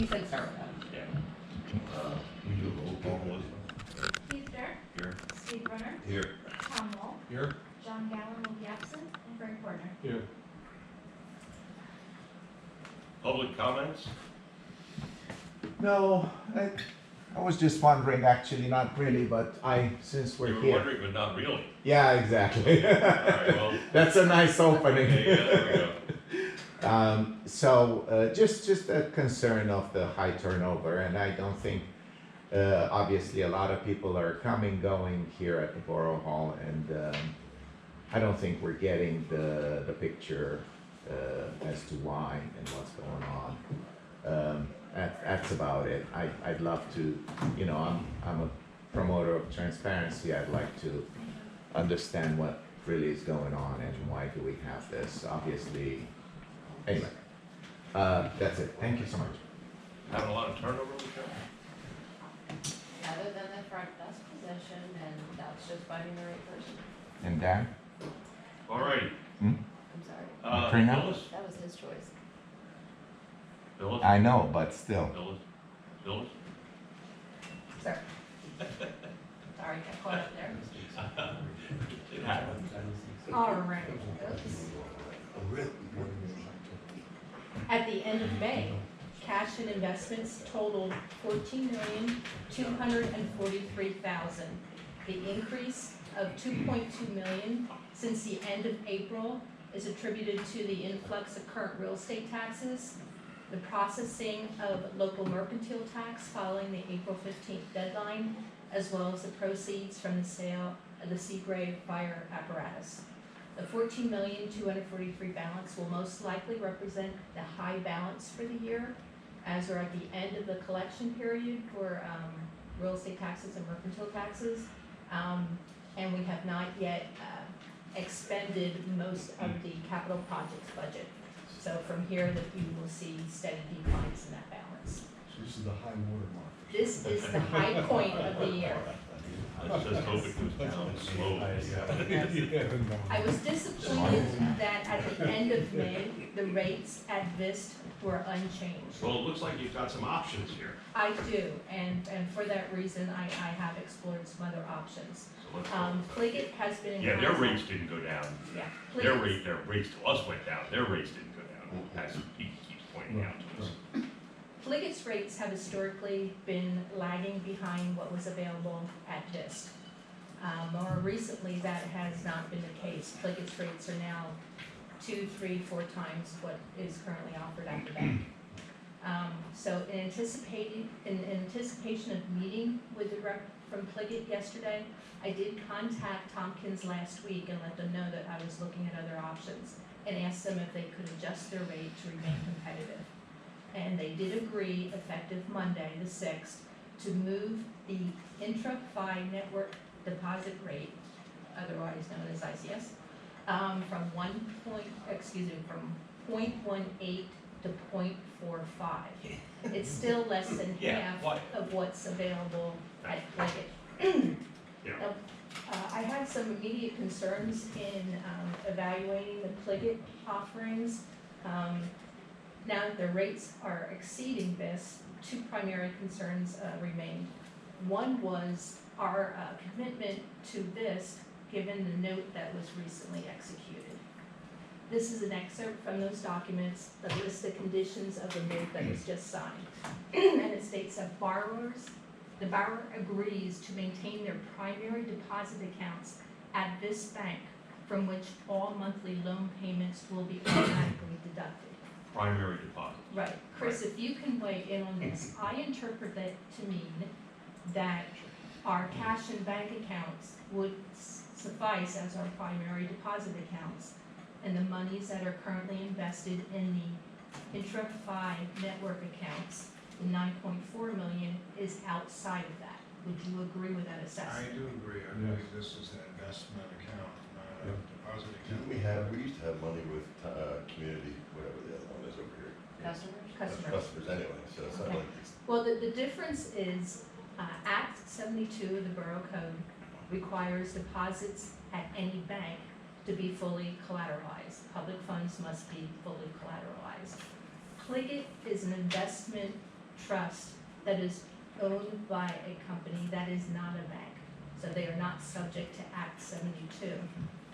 You said start with that. Yeah. We do a roll call, Melissa. Keith Dirk, Here. Steve Brunner, Here. Tom Wall, Here? John Gallen will be absent, and Frank Warner. Here. Public comments? No, I was just wondering, actually, not really, but since You we're were here. wondering, but not really. Yeah, exactly. Alright, well. That's a nice opening. Okay, yeah, there we go. Just a concern of the high turnover, and I don't think, obviously, a lot of people are coming, going here at the Borough Hall, and I don't think we're getting the picture as to why and what's going on. That's about it. I'd love to, I'm a promoter of transparency. I'd like to understand what really is going on and why do we have this. Obviously, anyway, that's it. Thank you so much. Having a lot of turnover, Michelle? Other than the front desk position, and that's just finding the right person. And Dan? Alrighty. Hmm? I'm sorry. Katrina? Phyllis? That was his choice. Phyllis? I know, but still. Phyllis? Phyllis? Sorry. Sorry, got caught up there. It happens. All right. Oops. At the end of May, cash and investments totaled $14,243,000. The increase of $2.2 million since the end of April is attributed to the influx of current real estate taxes, the processing of local mercantile tax following the April 15th deadline, as well as the proceeds from the sale of the Seagrave fire apparatus. The $14,243,000 balance will most likely represent the high balance for the year, as we're at the end of the collection period for real estate taxes and mercantile taxes. And we have not yet expended most of the capital projects budget. So from here, that you will see steady declines in that balance. So this is the high water mark. This is the high point of the year. Let's just hope it goes down slowly. I was disappointed that at the end of May, the rates at VIST were unchanged. Well, it looks like you've got some options here. I do, and for that reason, I have explored some other options. So let's. Pliget has been in Yeah, their contact- rates didn't go down. Yeah, Their Pliget, rates to us went down. Their rates didn't go down, as he keeps pointing out to us. Pliget's rates have historically been lagging behind what was available at VIST. More recently, that has not been the case. Pliget's rates are now 2, 3, 4 times what is currently offered at the bank. So in anticipation of meeting with the rep from Pliget yesterday, I did contact Tompkins last week and let them know that I was looking at other options and asked them if they could adjust their rate to remain competitive. And they did agree, effective Monday, the 6th, to move the intra-FI network deposit rate, otherwise known as ICS, from 0.18 to 0.45. It's still less than Yeah, half why? of what's available at Pliget. Yeah. Now, I had some immediate concerns in evaluating the Pliget offerings. Now that the rates are exceeding this, 2 primary concerns remained. One was our commitment to this, given the note that was recently executed. This is an excerpt from those documents that list the conditions of the note that was just signed. And it states that the borrower agrees to maintain their primary deposit accounts at this bank, from which all monthly loan payments will be automatically deducted. Primary deposit. Right, Chris, if you can weigh in on this, I interpret that to mean that our cash and bank accounts would suffice as our primary deposit accounts, and the monies that are currently invested in the intra-FI network accounts, the 9.4 million, is outside of that. Would you agree with that I assessment? do agree, I believe this is an investment account, not a deposit account. We used to have money with, community, whatever the other one is over here. Customers? Customers anyway, so it's not Okay. like it's. Well, the difference is, Act 72 of the Borough Code requires deposits at any bank to be fully collateralized. Public funds must be fully collateralized. Pliget is an investment trust that is owned by a company that is not a bank. So they are not subject to Act 72,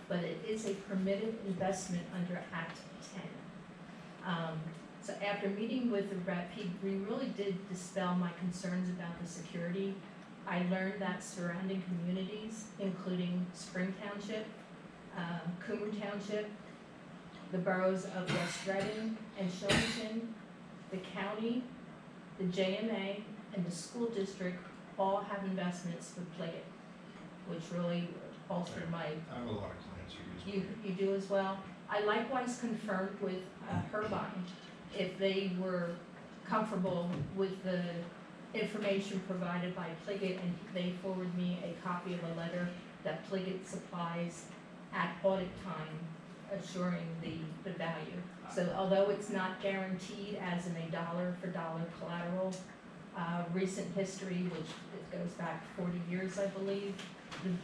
but it is a permitted investment under Act 10. So after meeting with the rep, he really did dispel my concerns about the security. I learned that surrounding communities, including Spring Township, Coomer Township, the boroughs of West Reading and Shillington, the county, the JMA, and the school district all have investments with Pliget, which really bolstered my, I have a lot of clients who use. you do as well. I likewise confirmed with Herbine if they were comfortable with the information provided by Pliget, and they forwarded me a copy of a letter that Pliget supplies at audit time, assuring the value. So although it's not guaranteed as in a dollar for dollar collateral, recent history, which it goes back 40 years, I believe,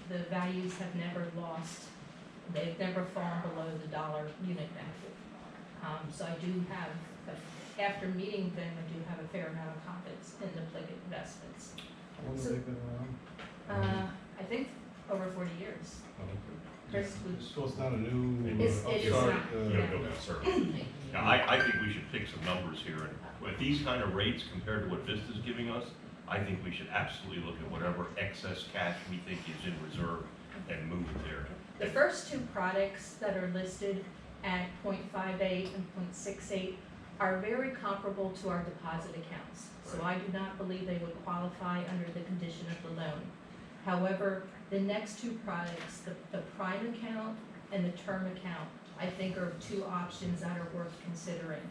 the values have never lost, they've never fallen below the dollar unit value. So I do have, after meeting them, I do have a fair amount of confidence in the Pliget investments. How long have So- they been around? I think over 40 years. Chris would, So it's not a new It's- it is upstart, not, No, yeah. no concern. Now, I think we should pick some numbers here, and with these kind of rates compared to what Vista's giving us, I think we should absolutely look at whatever excess cash we think is in reserve and move it there. the first two products that are listed at 0.58 and 0.68 are very comparable to our deposit accounts. So I do not believe they would qualify under the condition of the loan. However, the next two products, the prime account and the term account, I think are two options that are worth considering.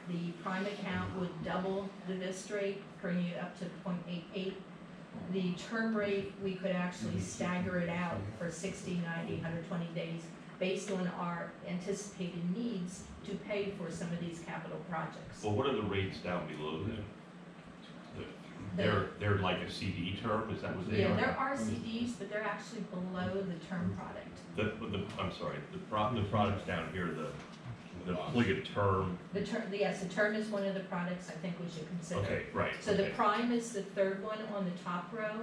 The prime account would double the VIST rate, bringing it up to 0.88. The term rate, we could actually stagger it out for 60, 90, 120 days based on our anticipated needs to pay for some of these capital projects. Well, what are the rates down below then? They're like a CD term, is that what they are? Yeah, there are CDs, but they're actually below the term product. I'm sorry, the products down here, the Pliget term, The term, yes, the term is one of the products I think we should consider. okay, right, So the okay. prime is the third one on the top row,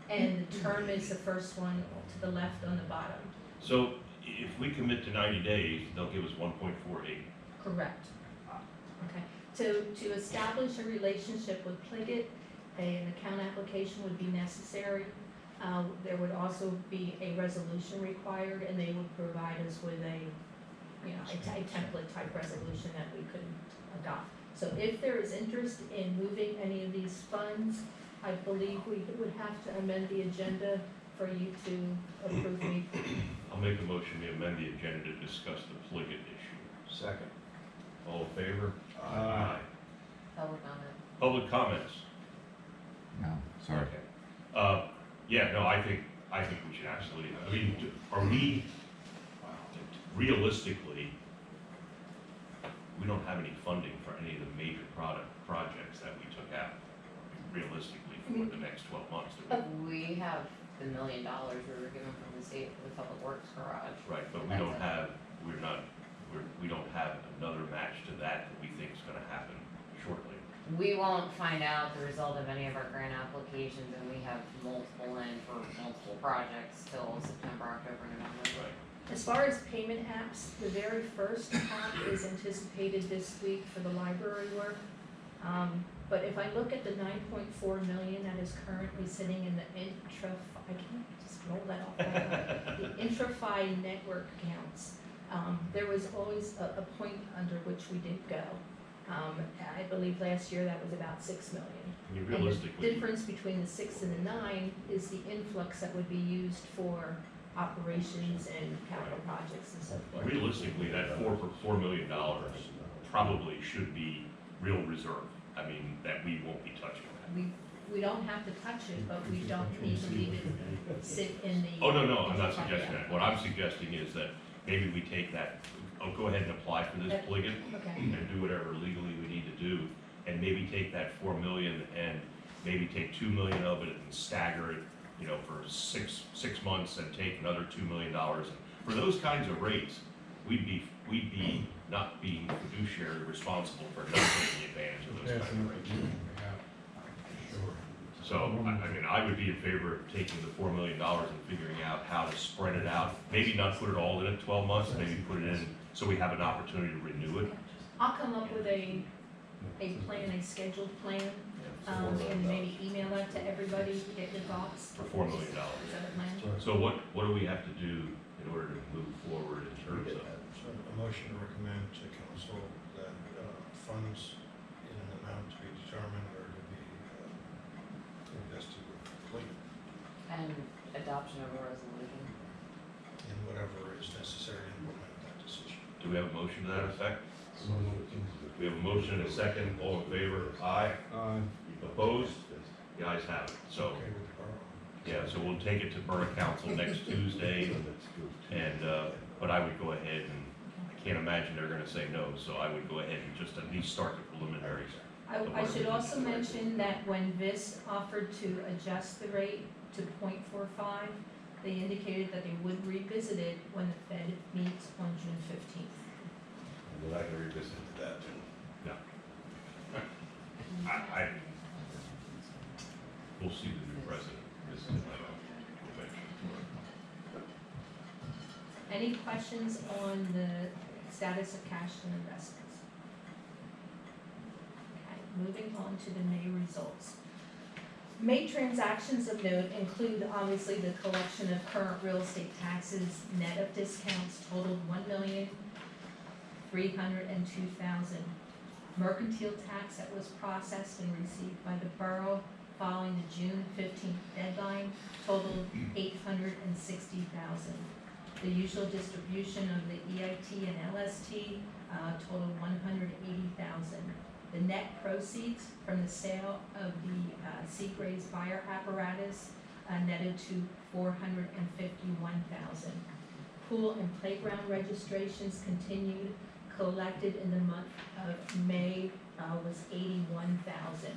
and the term is the first one to the left on the bottom. So if we commit to 90 days, they'll give us 1.48. Correct. Okay, to establish a relationship with Pliget, an account application would be necessary. There would also be a resolution required, and they would provide us with a template type resolution that we could adopt. So if there is interest in moving any of these funds, I believe we would have to amend the agenda for you to approve me. I'll make a motion, we amend the agenda to discuss the Pliget issue. Second. All in favor? Aye. Public comment. Public comments? No, sorry. Okay. Yeah, no, I think we should absolutely, I mean, are we, realistically, we don't have any funding for any of the major projects that we took out, realistically, for the next 12 months, do we? We have the $1 million we were given from the state for the public works garage. Right, but we don't have, we don't have another match to that we think is gonna happen shortly. We won't find out the result of any of our grant applications, and we have multiple in for multiple projects till September, October, November. Right. As far as payment apps, the very first app is anticipated this week for the library work. But if I look at the 9.4 million that is currently sitting in the I can't just roll that off. The IntraFi network accounts, there was always a point under which we did go. I believe last year that was about 6 million. I mean, And the realistically, difference between the 6 and the 9 is the influx that would be used for operations and capital projects and so forth. realistically, that $4 million probably should be real reserve. I mean, that we won't be touching that. We don't have to touch it, but we don't need to leave it sit in the. Oh, no, I'm not suggesting that. What I'm suggesting is that maybe we take that, go ahead and apply for this Pliget Okay, and do whatever legally we need to do, and maybe take that 4 million and maybe take 2 million of it and stagger it, for six months and take another $2 million. And for those kinds of rates, we'd be not being fiduciary responsible for not taking advantage of those kinds of rates. So, I mean, I would be in favor of taking the $4 million and figuring out how to spread it out. Maybe not put it all in at 12 months, maybe put it in so we have an opportunity to renew it. I'll come up with a plan, a scheduled plan, and maybe email that to everybody to get your thoughts. For $4 million. Is that a plan? So what do we have to do in order to move forward in terms of? So a motion to recommend to council that funds in an amount to be determined or to be invested with Clayton And adoption of a resolution. in whatever is necessary to implement that decision. Do we have a motion to that effect? We have a motion and a second, all in favor, aye, opposed? The ayes have it, so, Okay with the borough. yeah, so we'll take it to Borough Council next Tuesday, and, but I would go ahead and, I can't imagine they're gonna say no, so I would go ahead and just at least start the preliminaries. I should also mention that when VIS offered to adjust the rate to 0.45, they indicated that they would revisit it when the Fed meets on June 15th. We're not gonna revisit that, too. I, we'll see the new president, this is my convention. Any questions on the status of cash and investments? Okay, moving on to the May results. May transactions of note include obviously the collection of current real estate taxes, net of discounts totaled $1,302,000. Mercantile tax that was processed and received by the borough following the June 15th deadline totaled $860,000. The usual distribution of the EIT and LST totaled $180,000. The net proceeds from the sale of the Seagraves fire apparatus netted to $451,000. Pool and playground registrations continued, collected in the month of May was $81,000.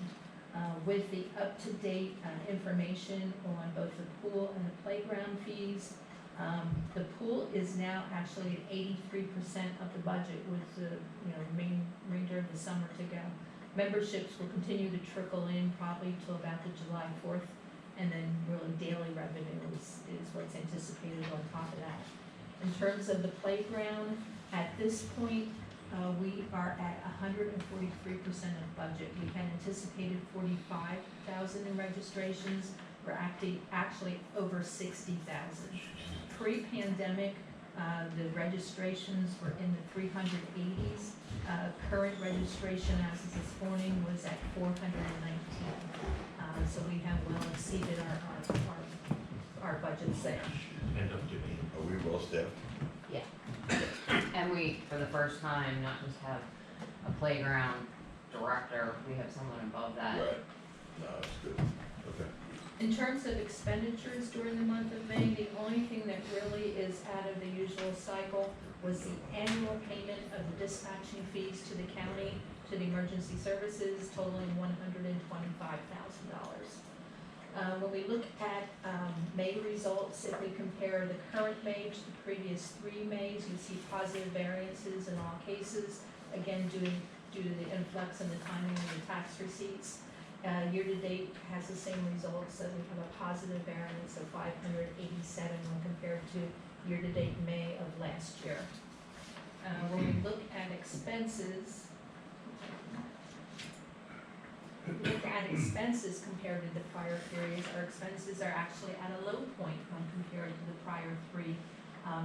With the up-to-date information on both the pool and the playground fees, the pool is now actually at 83% of the budget with the remainder of the summer to go. Memberships will continue to trickle in probably till about the July 4th, and then really daily revenue is what's anticipated on top of that. In terms of the playground, at this point, we are at 143% of budget. We had anticipated 45,000 in registrations. We're actually over 60,000. Pre-pandemic, the registrations were in the 380s. Current registration as of this morning was at 419. So we have well exceeded our budgets there. End up doing. Are we well staffed? And we, for the first time, not just have a playground director, we have someone above that. Right. No, it's good. Okay. In terms of expenditures during the month of May, the only thing that really is out of the usual cycle was the annual payment of the dispatching fees to the county, to the emergency services totaling $125,000. When we look at May results, if we compare the current May to the previous 3 Mays, you see positive variances in all cases, again due to the influx and the timing of the tax receipts. Year-to-date has the same results, so we have a positive variance of 587 when compared to year-to-date May of last year. When we look at expenses, compared to the prior periods, our expenses are actually at a low point when compared to the prior 3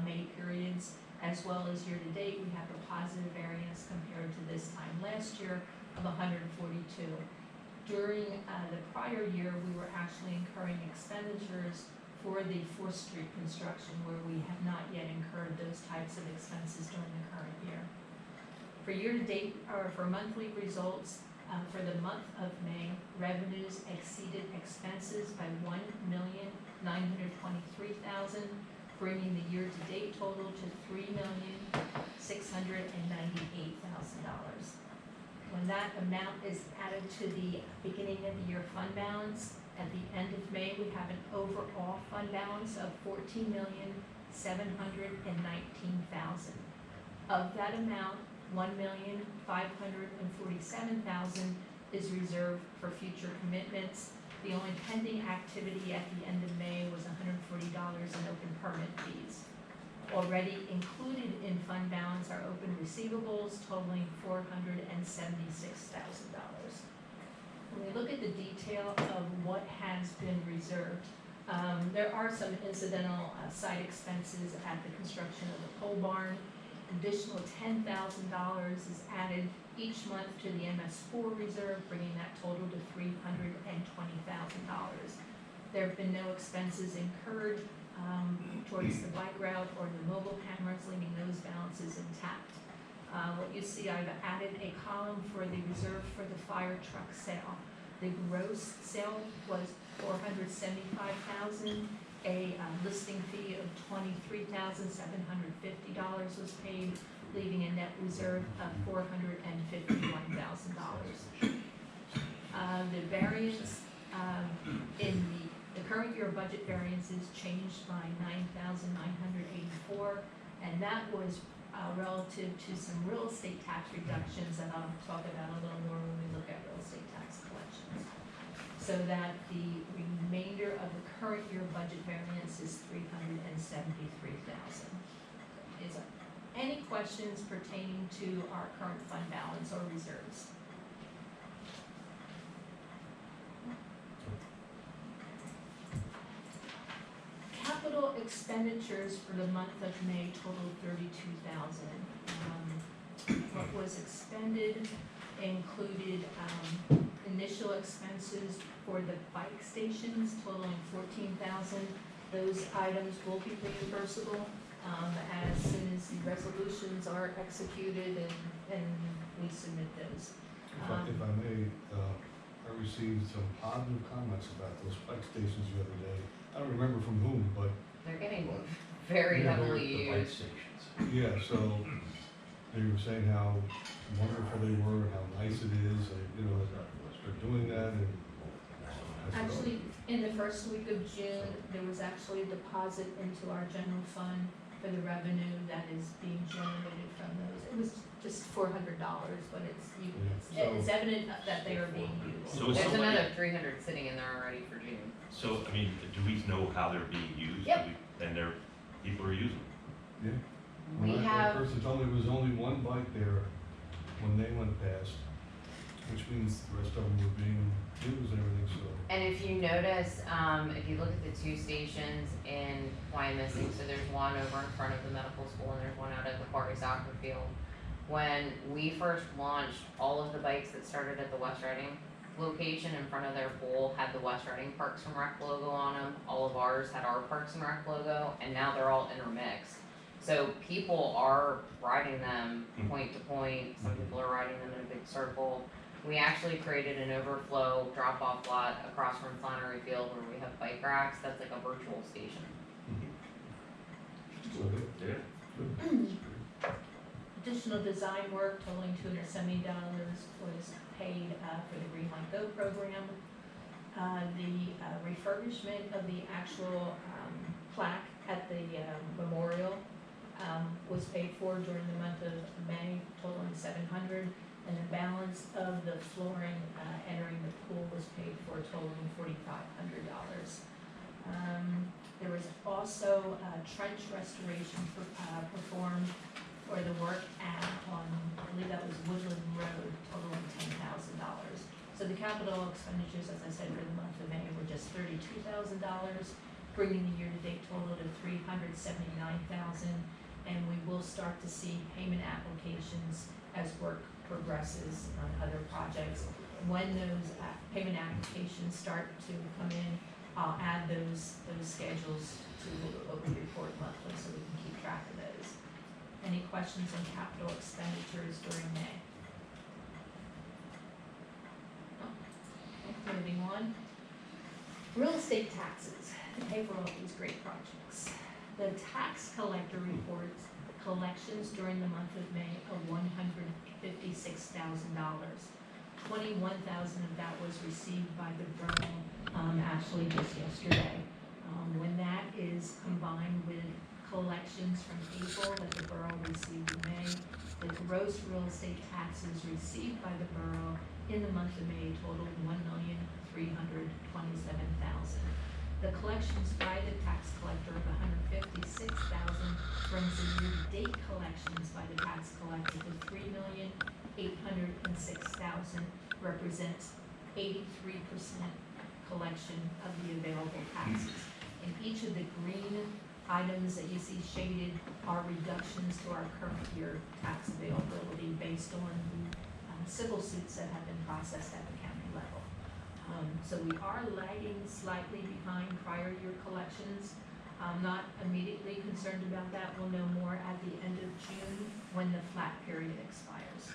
May periods, as well as year-to-date, we have a positive variance compared to this time last year of 142. During the prior year, we were actually incurring expenditures for the 4th Street construction, where we have not yet incurred those types of expenses during the current year. For year-to-date, or for monthly results, for the month of May, revenues exceeded expenses by $1,923,000, bringing the year-to-date total to $3,698,000. When that amount is added to the beginning of the year fund balance, at the end of May, we have an overall fund balance of $14,719,000. Of that amount, $1,547,000 is reserved for future commitments, The only pending activity at the end of May was $140 in open permit fees. Already included in fund balance are open receivables totaling $476,000. When we look at the detail of what has been reserved, there are some incidental site expenses at the construction of the pole barn. Additional $10,000 is added each month to the MS4 reserve, bringing that total to $320,000. There have been no expenses incurred towards the bike route or the mobile cameras, leaving those balances intact. What you see, I've added a column for the reserve for the fire truck sale. The gross sale was $475,000. A listing fee of $23,750 was paid, leaving a net reserve of $451,000. The variance in the current year budget variance is changed by $9,984, and that was relative to some real estate tax reductions that I'll talk about a little more when we look at real estate tax collections. So that the remainder of the current year budget variance is $373,000. Is there any questions pertaining to our current fund balance or reserves? Capital expenditures for the month of May totaled $32,000. What was expended included initial expenses for the bike stations totaling $14,000. Those items will be reimbursable as soon as the resolutions are executed and we submit those. If I may, I received some positive comments about those bike stations the other day. I don't remember from whom, but They're getting very Yeah, heavily The bike used. stations. yeah, so they were saying how wonderful they were, and how nice it is, you know, they're doing that, and I said, "Oh." Actually, in the first week of June, there was actually a deposit into our general fund for the revenue that is being generated from those. It was just $400, but Yeah, it's so, evident that they are being used. So is There's somebody- another 300 sitting in there already for June. So, I mean, do we know how they're being used? Yep. And people are using them? yeah. We When that have, person told me there was only one bike there when they went past, which means the rest of them were being used and everything, so. and if you notice, if you look at the two stations in Wyomissing, so there's one over in front of the medical school and there's one out at the Quarry soccer field. When we first launched, all of the bikes that started at the West Reading location in front of their pool had the West Reading Parks and Rec logo on them. All of ours had our Parks and Rec logo, and now they're all intermixed. So people are riding them point to point, some people are riding them in a big circle. We actually created an overflow drop-off lot across from Flannery Field where we have bike racks, that's like a virtual station. Yeah. Additional design work totaling $270 was paid for the Green Light Go program. The refurbishment of the actual plaque at the memorial was paid for during the month of May, totaling $700, and the balance of the flooring entering the pool was paid for, totaling $4,500. There was also trench restoration performed for the work on, I believe that was Woodland Road, totaling $10,000. So the capital expenditures, as I said, for the month of May were just $32,000, bringing the year-to-date total to $379,000. And we will start to see payment applications as work progresses on other projects. When those payment applications start to come in, I'll add those schedules to what we report monthly so we can keep track of those. Any questions on capital expenditures during May? No? Okay, moving on. Real estate taxes to pay for all these great projects. The tax collector reports collections during the month of May of $156,000. $21,000 of that was received by the borough, actually just yesterday. When that is combined with collections from April that the borough received in May, the gross real estate taxes received by the borough in the month of May totaled $1,326,000. The collections by the tax collector of $156,000 brings the year-to-date collections by the tax collector to $3,806,000, represents 83% collection of the available taxes. And each of the green items that you see shaded are reductions to our current year tax availability based on the civil suits that have been processed at the county level. So we are lagging slightly behind prior year collections. I'm not immediately concerned about that. We'll know more at the end of June when the flat period expires.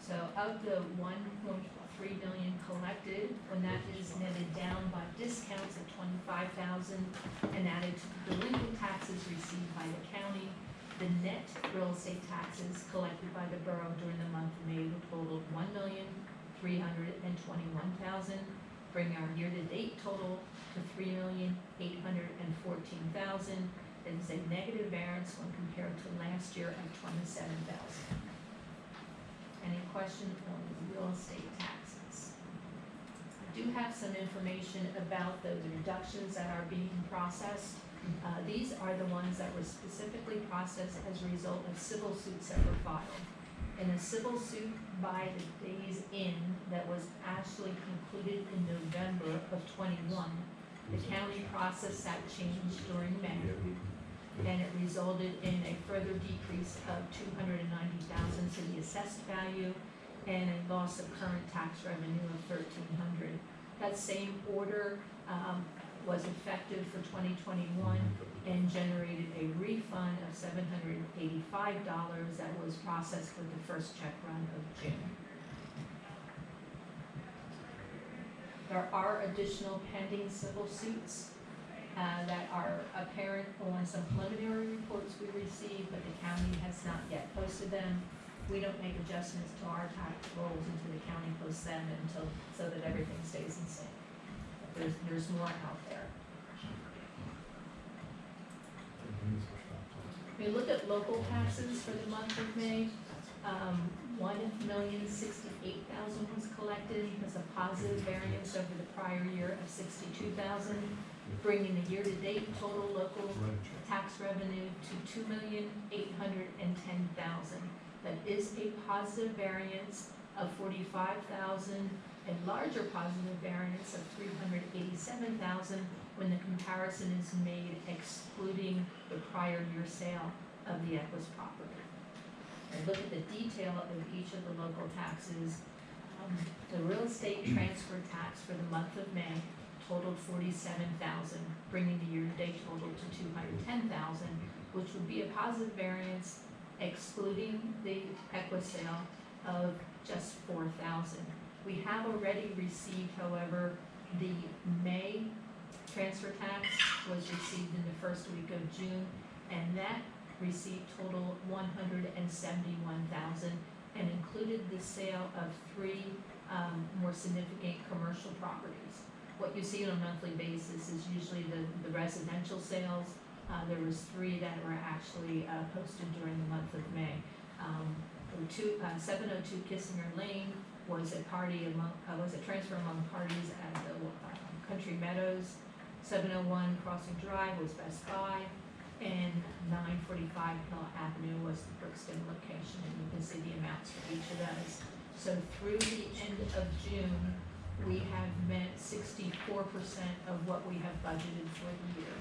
So of the 1.3 million collected, when that is netted down by discounts of 25,000 and added to the delinquent taxes received by the county, the net real estate taxes collected by the borough during the month of May totaled $1,321,000, bringing our year-to-date total to $3,814,000. That is a negative variance when compared to last year of $27,000. Any question on real estate taxes? I do have some information about those reductions that are being processed. These are the ones that were specifically processed as a result of civil suits that were filed. In a civil suit by the Days Inn that was actually concluded in November of '21, the county processed that change during May, and it resulted in a further decrease of $290,000 to the assessed value and a loss of current tax revenue of $1,300. That same order was effective for 2021 and generated a refund of $785 that was processed with the first check run of June. There are additional pending civil suits that are apparent on some preliminary reports we received, but the county has not yet posted them. We don't make adjustments to our tax rolls until the county posts them so that everything stays in sync. There's more out there. We look at local taxes for the month of May. 1,068,000 was collected, was a positive variance over the prior year of 62,000, bringing the year-to-date total local tax revenue to 2,810,000. That is a positive variance of 45,000, a larger positive variance of 387,000 when the comparison is made excluding the prior year sale of the Equus property. And look at the detail of each of the local taxes. The real estate transfer tax for the month of May totaled 47,000, bringing the year-to-date total to 210,000, which would be a positive variance excluding the Equus sale of just 4,000. We have already received, however, the May transfer tax was received in the first week of June, and that receipt totaled 171,000 and included the sale of 3 more significant commercial properties. What you see on a monthly basis is usually the residential sales. There was 3 that were actually posted during the month of May. 702 Kissinger Lane was a transfer among parties at the Country Meadows. 701 Crossing Drive was Best Buy, and 945 Hill Avenue was the Brookston location, and you can see the amounts for each of those. So through the end of June, we have met 64% of what we have budgeted for the year.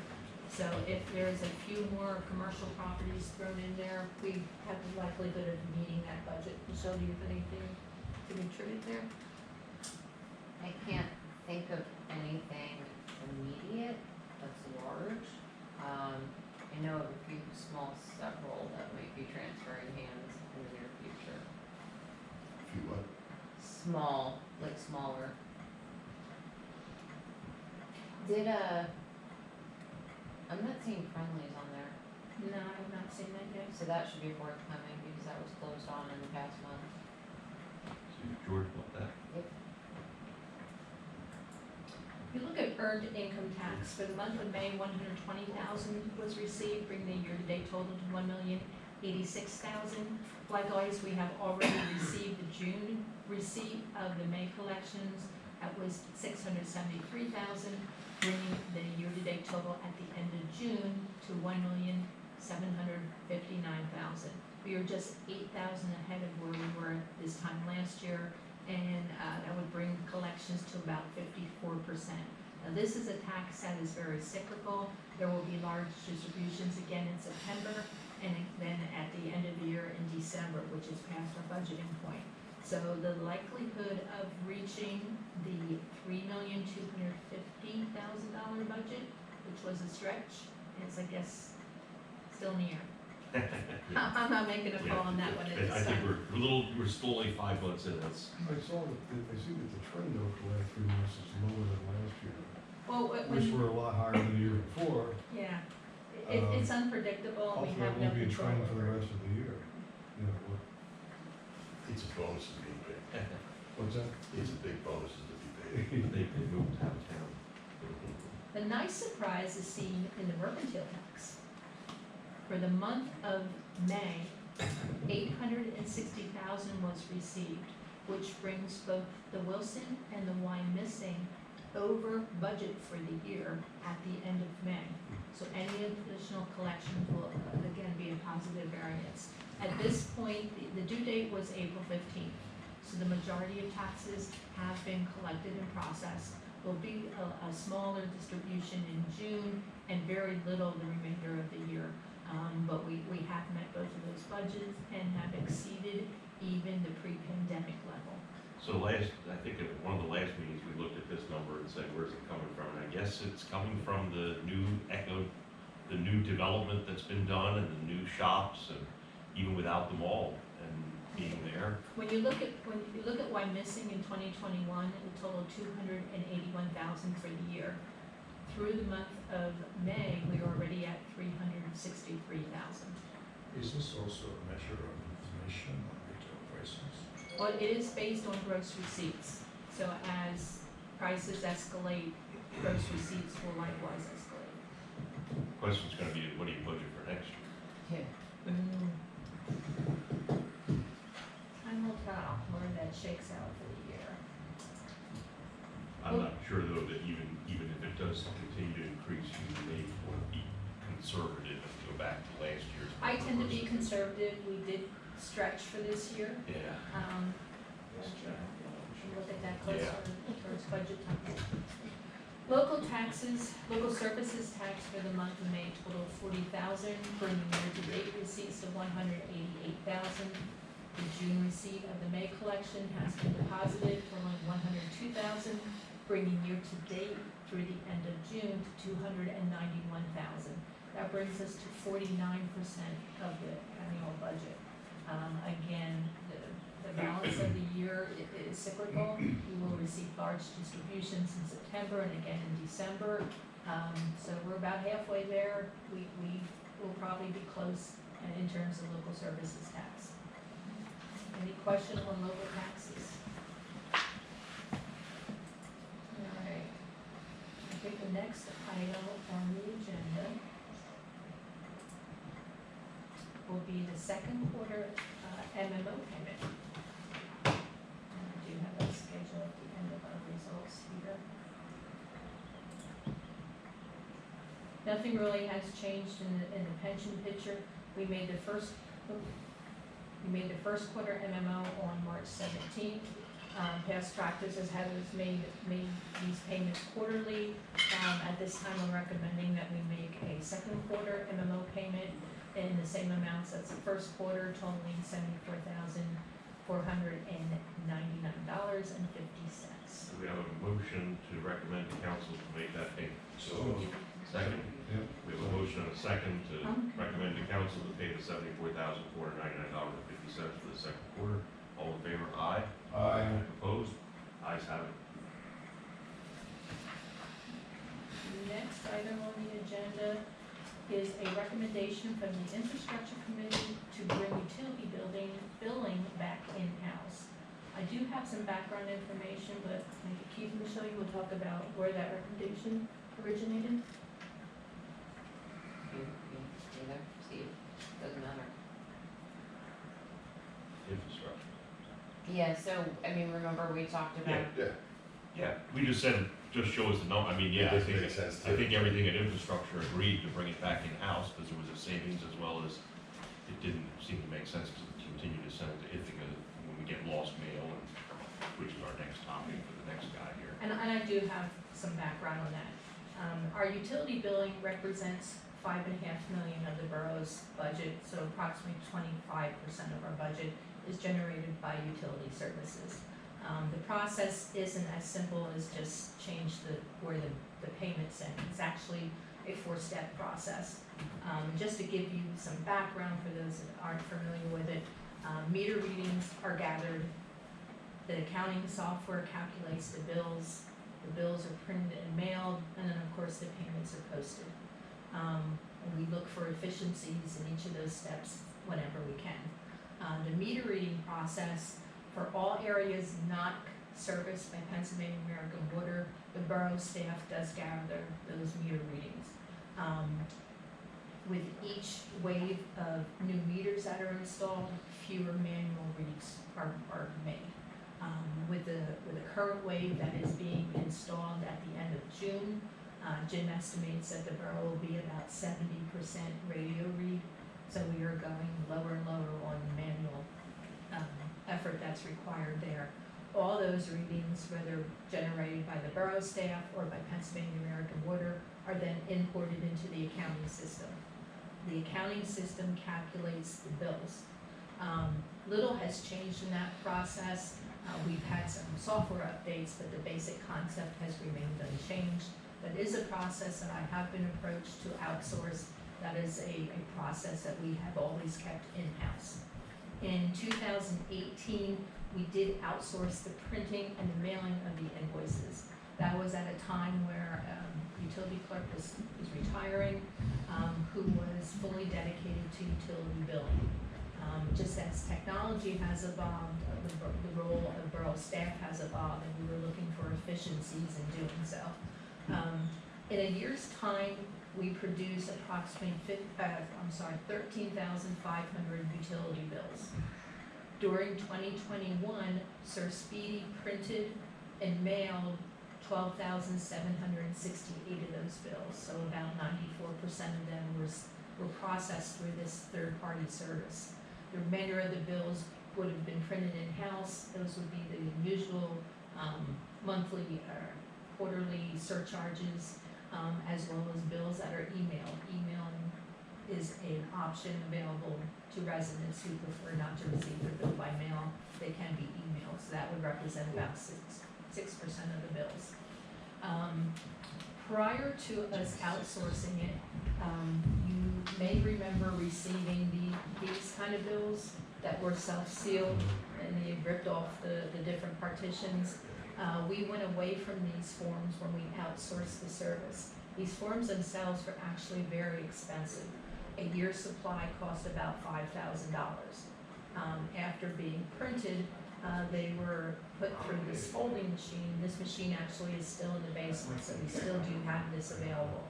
So if there's a few more commercial properties thrown in there, we have the likelihood of meeting that budget. Michelle, do you have anything to contribute there? I can't think of anything immediate that's large. I know of a few several that might be transferring hands in the near future. If you what? Small, like smaller. I'm not seeing Friendlies on there, No, I have not seen that yet. so that should be forthcoming because that was closed on in the past month. See if George want that. If you look at earned income tax, for the month of May, 120,000 was received, bringing the year-to-date total to 1,086,000. Likewise, we have already received the June receipt of the May collections that was $673,000, bringing the year-to-date total at the end of June to $1,759,000. We are just $8,000 ahead of where we were this time last year, and that would bring collections to about 54%. Now, this is a tax that is very cyclical. There will be large distributions again in September, and then at the end of the year in December, which is past our budgeting point. So the likelihood of reaching the $3,250,000 budget, which was a stretch, is, I guess, still near. I'm not making a call on that one at I this think time. we're still only 5 months in, that's, I saw that, I see that the trend over the last 3 months is lower than last year, Well, which were a lot higher than the year before. yeah, it's unpredictable, and we Hopefully have it no won't be a control trend for the over it. rest of the year. You know, It's a bonus to be paid. what's that? It's a big bonus to be paid. they moved out of town. The nice surprise is seen in the mercantile tax. For the month of May, $860,000 was received, which brings both the Wilson and the Wyomissing over budget for the year at the end of May. So any additional collections will again be a positive variance. At this point, the due date was April 15th, so the majority of taxes have been collected and processed. There'll be a smaller distribution in June and very little the remainder of the year. But we have met both of those budgets and have exceeded even the pre-pandemic level. So I think at one of the last meetings, we looked at this number and said, where's it coming from? And I guess it's coming from the new development that's been done and the new shops, and even without the mall and being there. When you look at Wyomissing in 2021, it totaled $281,000 for the year. Through the month of May, we are already at $363,000. Is this also a measure of inflation on retail prices? Well, it is based on gross receipts. So as prices escalate, gross receipts will likewise escalate. Question's gonna be, what do you budget for next year? Time will tell where that shakes out for the year. I'm not sure though that even if it does continue to increase, you may want to be conservative and go back to last year's. I tend to be numbers. conservative. We did stretch for this year. Yeah. Should look at that closer towards budget time. Local taxes, local services tax for the month of May totaled $40,000, bringing year-to-date receipts to $188,000. The June receipt of the May collection has been deposited, totaling $102,000, bringing year-to-date through the end of June to $291,000. That brings us to 49% of the annual budget. Again, the balance of the year is cyclical. We will receive large distributions in September and again in December. So we're about halfway there. We will probably be close in terms of local services tax. Any question on local taxes? All right. I think the next item on the agenda will be the second quarter MMO payment. And I do have that schedule at the end of our results here. Nothing really has changed in the pension picture. We made the first quarter MMO on March 17th. Past practices has made these payments quarterly. At this time, I'm recommending that we make a second quarter MMO payment in the same amounts as the first quarter, totaling $74,499.50. Do we have a motion to recommend to council to make that payment? So, Second? Yep. We have a motion and a second to recommend to council to pay the $74,499.50 for the second quarter. All in favor, aye. Aye. Opposed? Ayes have it. Next item on the agenda is a recommendation from the infrastructure committee to bring utility billing back in-house. I do have some background information, but maybe Keith and Michelle, you will talk about where that recommendation originated. Either, Steve, doesn't matter. Infrastructure. Yeah, so, I mean, remember we talked about Yeah, Yeah, we just said, just show us the number, I mean, yeah, I It think, makes sense I too. think everything at infrastructure agreed to bring it back in-house, because there was a savings as well as, it didn't seem to make sense to continue to send it to Ithaca when we get lost mail, and, which is our next topic for the next guy here. And I do have some background on that. Our utility billing represents 5.5 million of the borough's budget, so approximately 25% of our budget is generated by utility services. The process isn't as simple as just change where the payment's in. It's actually a 4-step process. Just to give you some background for those that aren't familiar with it, meter readings are gathered, the accounting software calculates the bills are printed and mailed, and then of course the payments are posted. And we look for efficiencies in each of those steps whenever we can. The meter reading process for all areas not serviced by Pennsylvania American Water, the borough staff does gather those meter readings. With each wave of new meters that are installed, fewer manual reads are made. With the current wave that is being installed at the end of June, Jim estimates that the borough will be about 70% radio read, so we are going lower and lower on manual effort that's required there. All those readings, whether generated by the borough staff or by Pennsylvania American Water, are then imported into the accounting system. The accounting system calculates the bills. Little has changed in that process. We've had some software updates, but the basic concept has remained unchanged. That is a process that I have been approached to outsource. That is a process that we have always kept in-house. In 2018, we did outsource the printing and the mailing of the invoices. That was at a time where utility clerk was retiring, who was fully dedicated to utility billing. Just as technology has evolved, the role of borough staff has evolved, and we were looking for efficiencies in doing so. In a year's time, we produce approximately 13,500 utility bills. During 2021, Sir Speedy printed and mailed 12,768 of those bills, so about 94% of them were processed through this third-party service. The remainder of the bills would have been printed in-house. Those would be the usual monthly or quarterly surcharges, as well as bills that are emailed. Emailing is an option available to residents who prefer not to receive their bill by mail. They can be emailed, so that would represent about 6% of the bills. Prior to us outsourcing it, you may remember receiving these kind of bills that were self-sealed, and they ripped off the different partitions. We went away from these forms when we outsourced the service. These forms themselves were actually very expensive. A year's supply cost about $5,000. After being printed, they were put through this folding machine. This machine actually is still in the basement, so we still do have this available.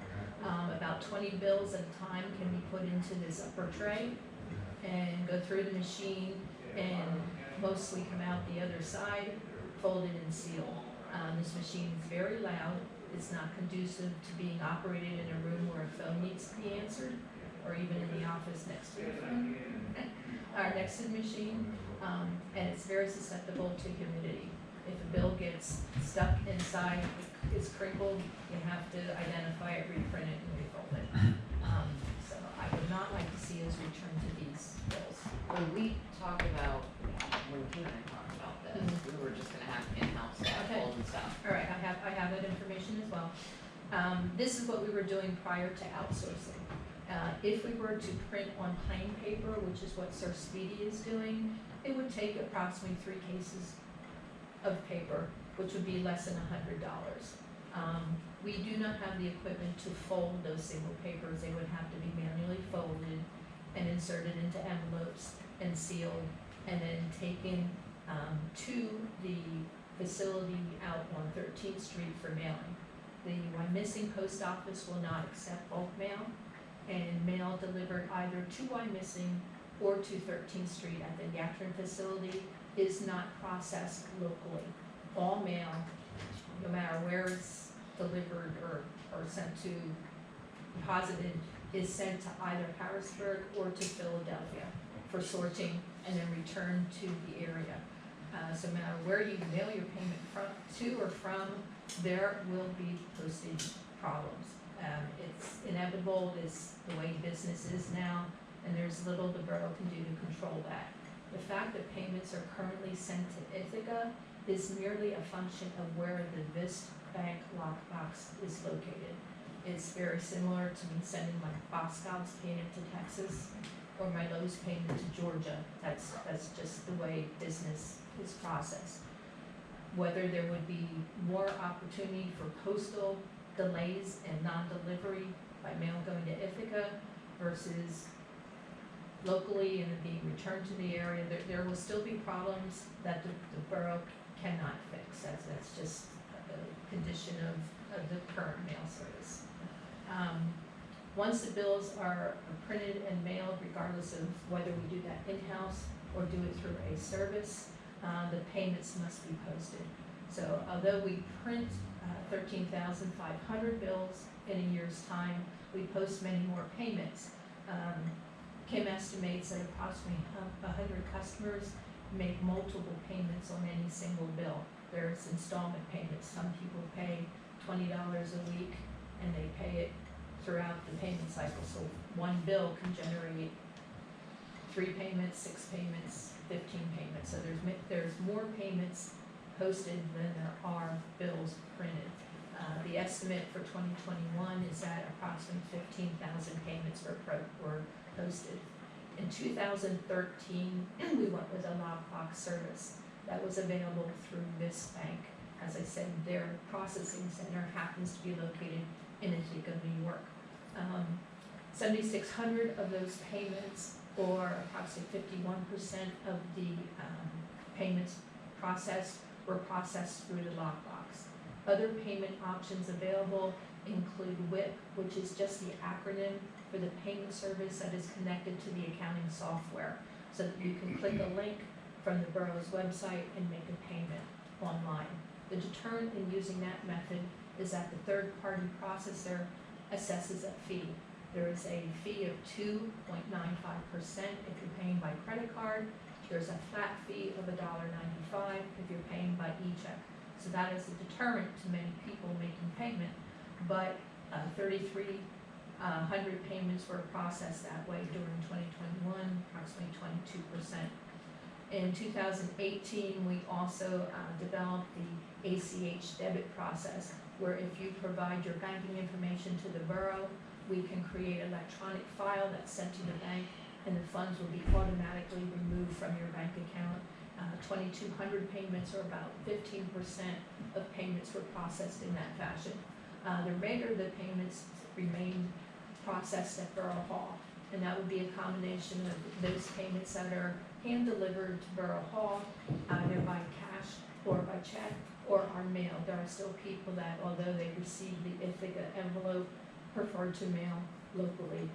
About 20 bills at a time can be put into this upper tray and go through the machine and mostly come out the other side, folded and sealed. This machine is very loud. It's not conducive to being operated in a room where a phone needs to be answered, or even in the office next to the phone, or next to the machine, and it's very susceptible to humidity. If a bill gets stuck inside, it's crinkled, you have to identify it, reprint it, and refold it. So I would not like to see us return to these bills. When we talked about, when Kim and I talked about this, we were just gonna have in-house staff Okay. hold and stuff. All right, I have that information as well. This is what we were doing prior to outsourcing. If we were to print on plain paper, which is what Sir Speedy is doing, it would take approximately 3 cases of paper, which would be less than $100. We do not have the equipment to fold those single papers. They would have to be manually folded and inserted into envelopes and sealed, and then taken to the facility out on 13th Street for mailing. The Wyomissing Post Office will not accept bulk mail, and mail delivered either to Wyomissing or to 13th Street at the Yatron facility is not processed locally. All mail where it's delivered or sent to, deposited, is sent to either Harrisburg or to Philadelphia for sorting and then returned to the area. So no matter where you mail your payment to or from, there will be postage problems. It's inevitable, it's the way business is now, and there's little the borough can do to control that. The fact that payments are currently sent to Ithaca is merely a function of where the Vist Bank lockbox is located. It's very similar to me sending my Box Scouts payment to Texas or my Lowe's payment to Georgia. That's just the way business is processed. Whether there would be more opportunity for postal delays and non-delivery by mail going to Ithaca versus locally and it being returned to the area, there will still be problems that the borough cannot fix. That's just a condition of the current mail service. Once the bills are printed and mailed, regardless of whether we do that in-house or do it through a service, the payments must be posted. So although we print 13,500 bills in a year's time, we post many more payments. Kim estimates that approximately 100 customers make multiple payments on any single bill. There's installment payments. Some people pay $20 a week and they pay it throughout the payment cycle. So one bill can generate 3 payments, 6 payments, 15 payments. So there's more payments posted than there are bills printed. The estimate for 2021 is that approximately 15,000 payments were posted. In 2013, we went with a lockbox service that was available through Vist Bank. As I said, their processing center happens to be located in Ithaca, New York. 7,600 of those payments, or approximately 51% of the payments processed, were processed through the lockbox. Other payment options available include WIP, which is just the acronym for the payment service that is connected to the accounting software, so that you can click a link from the borough's website and make a payment online. The deterrent in using that method is that the third-party processor assesses a fee. There is a fee of 2.95% if you're paying by credit card. There's a flat fee of $1.95 if you're paying by e-check. So that is a deterrent to many people making payment, but 3,300 payments were processed that way during 2021, approximately 22%. In 2018, we also developed the ACH debit process, where if you provide your banking information to the borough, we can create an electronic file that's sent to the bank, and the funds will be automatically removed from your bank account. 2,200 payments, or about 15% of payments, were processed in that fashion. The remainder of the payments remain processed at Borough Hall, and that would be a combination of those payments that are hand-delivered to Borough Hall, either by cash or by check, or are mailed. There are still people that, although they receive the Ithaca envelope, prefer to mail locally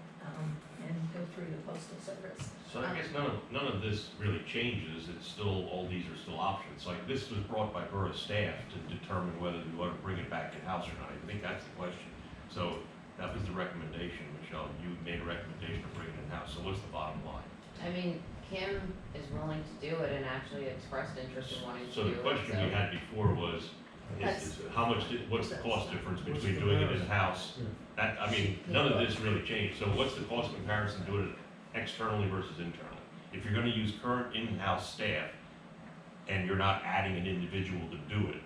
and go through the postal service. So I guess none of this really changes, it's still, all these are still options. Like, this was brought by borough staff to determine whether we want to bring it back in-house or not. I think that's the question. So that was the recommendation, Michelle, you made a recommendation to bring it in-house, so what's the bottom line? I mean, Kim is willing to do it and actually expressed interest in wanting to So do it. the question we had before was, how much, what's the cost difference between doing it in-house? That, I mean, none of this really changed, so what's the cost comparison doing it externally versus internally? If you're gonna use current in-house staff, and you're not adding an individual to do it,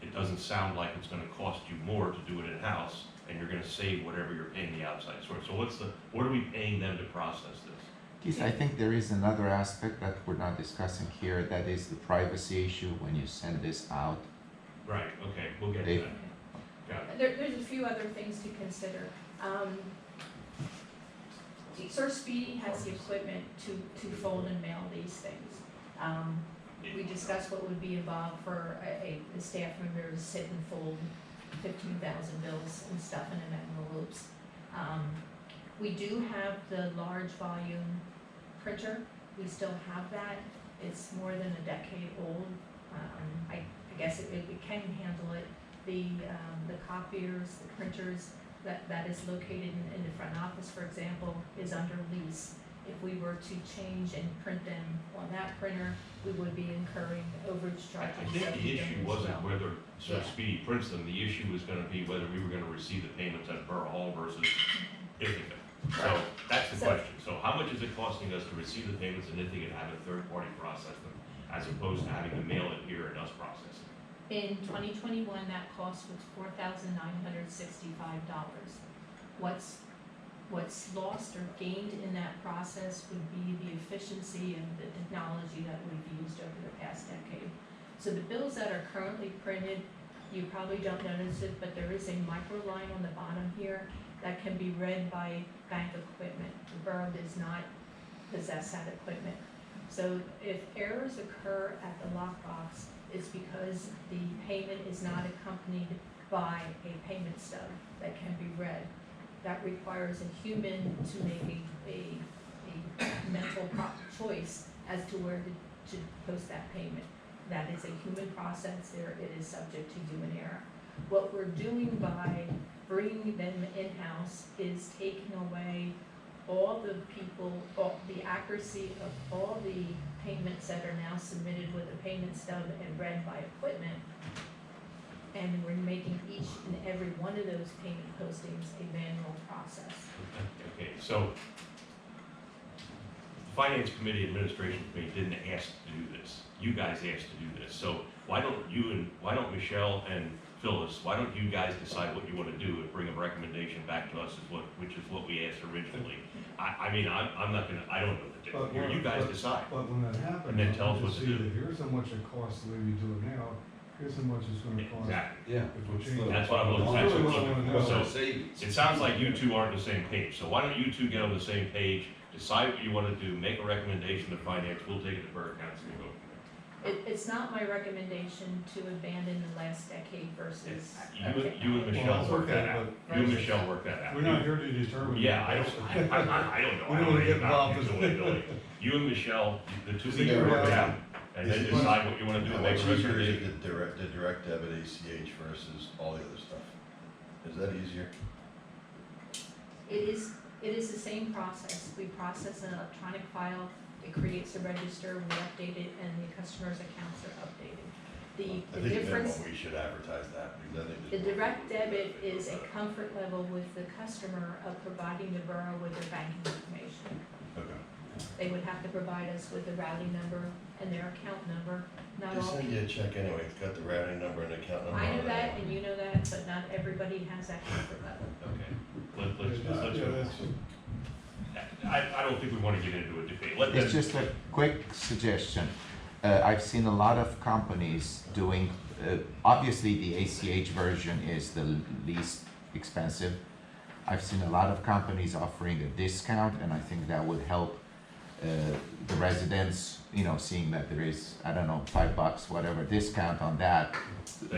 it doesn't sound like it's gonna cost you more to do it in-house, and you're gonna save whatever you're paying the outside source. So what are we paying them to process this? Keith, I think there is another aspect that we're not discussing here, that is the privacy issue when you send this out. Right, okay, we'll get to Dave? that. Got it. There's a few other things to consider. Sir Speedy has the equipment to fold and mail these things. We discussed what would be involved for the staff member to sit and fold 15,000 bills and stuff in an envelopes. We do have the large volume printer. We still have that. It's more than a decade old. I guess it can handle it. the copiers, the printers, that is located in the front office, for example, is under lease. If we were to change and print them on that printer, we would be incurring overage I charges. think that the we issue don't as wasn't well. whether Sir Yeah. Speedy prints them, the issue was gonna be whether we were gonna receive the payments at Borough Hall versus Ithaca. So, Right. that's the So- question, so how much is it costing us to receive the payments in Ithaca and have a third party process them, as opposed to having to mail it here and us process it? In 2021, that cost was $4,965. What's lost or gained in that process would be the efficiency and the technology that we've used over the past decade. So the bills that are currently printed, you probably don't notice it, but there is a micro line on the bottom here that can be read by bank equipment. The borough does not possess that equipment. So if errors occur at the lockbox, it's because the payment is not accompanied by a payment stub that can be read. That requires a human to make a mental choice as to where to post that payment. That is a human process there, it is subject to human error. What we're doing by bringing them in-house is taking away all the the accuracy of all the payments that are now submitted with a payment stub and read by equipment. And we're making each and every one of those payment postings a manual process. Okay, so, the Finance Committee, Administration Committee didn't ask to do this, you guys asked to do this, so why don't Michelle and Phyllis, why don't you guys decide what you wanna do and bring a recommendation back to us, which is what we asked originally? I mean, I'm not gonna, I don't know the difference, here, you guys decide. But when that happens, And then tell us you what to see do. that here's how much it costs the way we do it now, here's how much it's gonna cost. Exactly, Yeah. If we change. that's what I'm looking, That's that's really what what I I'm wanna looking for, know. so, Savings. it sounds like you two aren't on the same page, so why don't you two get on the same page, decide what you wanna do, make a recommendation to finance, we'll take it to Borough Council and go from It's not my recommendation to abandon the last decade versus. there. You and Michelle Well, work that okay, out, you and Michelle work that out. We're not here to determine. Yeah, I don't know, We don't I wanna get don't know involved in- ability. You and Michelle, the two of See, you you're work it right. out, and then Is it- decide what you wanna do, How make much a easier is recommendation. it the direct debit ACH versus all the other stuff? Is that easier? It is the same process. We process an electronic file, it creates a register, we update it, and the customer's accounts are updated. I The think minimum difference, we should advertise that, because I think. the there's more direct people debit that is a think about comfort level with the customer of providing the borough with their banking information. it. Okay. They would have to provide us with the routing number and their account number. Not They all send people. you a check anyway, it's got the routing number and account number. I on know it that, anyway. and you know that, but not everybody has that comfort level. Okay, let's Yeah, move that's- on. I don't think we wanna get into a debate, let It's them, just a quick suggestion. I've seen a lot of companies doing, obviously the ACH version is the least expensive. I've seen a lot of companies offering a discount, and I think that would help the residents, seeing that there is, I don't know, $5, whatever discount on that,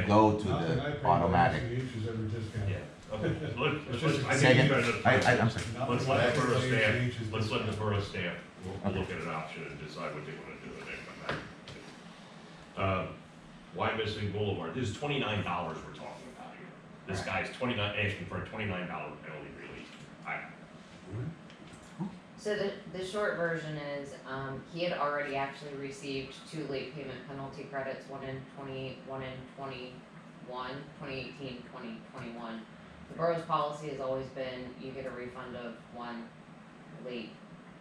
go to Nothing I pay the for automatic. ACH is ever discounted. yeah, okay, let's, just- I think Second, you better. I'm sorry. Nothing Let's I let the pay borough for staff, ACH is let's let the discounted. borough staff, we'll look at an option and decide what they wanna do and then come back. Wyomissing Boulevard, this is $29 we're talking about here. This guy's asking for a $29 penalty relief. So the short version is, he had already actually received 2 late payment penalty credits, one in 2018, 2021. The borough's policy has always been, you get a refund of 1 late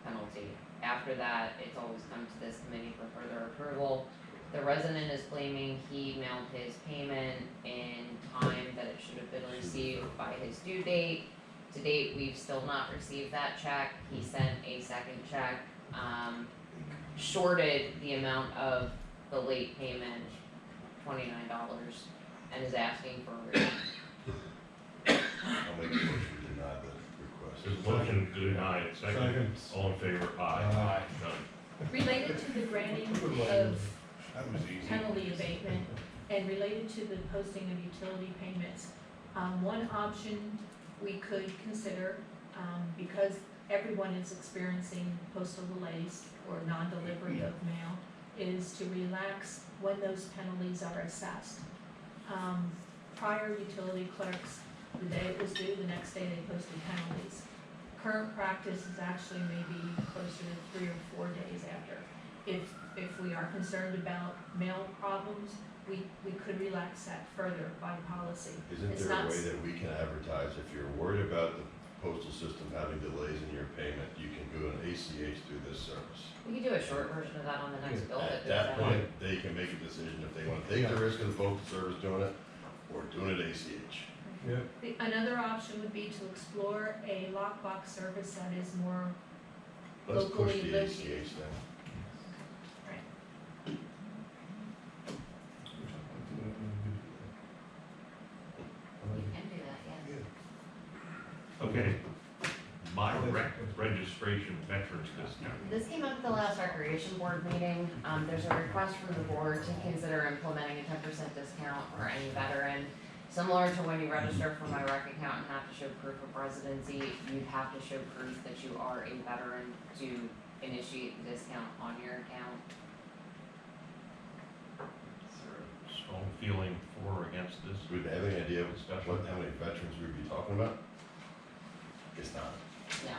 penalty. After that, it's always come to this committee for further approval. The resident is claiming he mailed his payment in time that it should have been received by his due date. To date, we've still not received that check. He sent a second check, shorted the amount of the late payment, $29, and is asking for a refund. I'll make a motion to deny the There's request. a motion to deny it, second, all in favor, aye. Aye. Done. Related to the granting of That was easy. penalty abatement and related to the posting of utility payments, one option we could consider, because everyone is experiencing postal delays or non-delivery of mail, is to relax when those penalties are assessed. prior utility clerks, the day it was due, the next day they posted penalties. Current practice is actually maybe closer to 3 or 4 days after. If we are concerned about mail problems, we could relax that further by policy. Isn't It's there a not way s- that we can advertise, if you're worried about the postal system having delays in your payment, you can go an ACH through this service? We could do a short version of that on the next bill that At goes that out. point, they can make a decision if they want to take the risk of the postal service doing it, or doing it ACH. Yeah, Another option would be to explore a lockbox service that is more, Let's push Locally the lived. ACH then. We can do that, yes. Okay, my registration veterans discount. This came up at the last recreation board meeting. There's a request from the board to consider implementing a 10% discount for any veteran. Similar to when you register for my rec account and have to show proof of residency, you'd have to show proof that you are a veteran to initiate the discount on your account. Is there a strong feeling for or against this? Do we have any idea Discussion. how many veterans we'd be talking about? It's not. Yeah.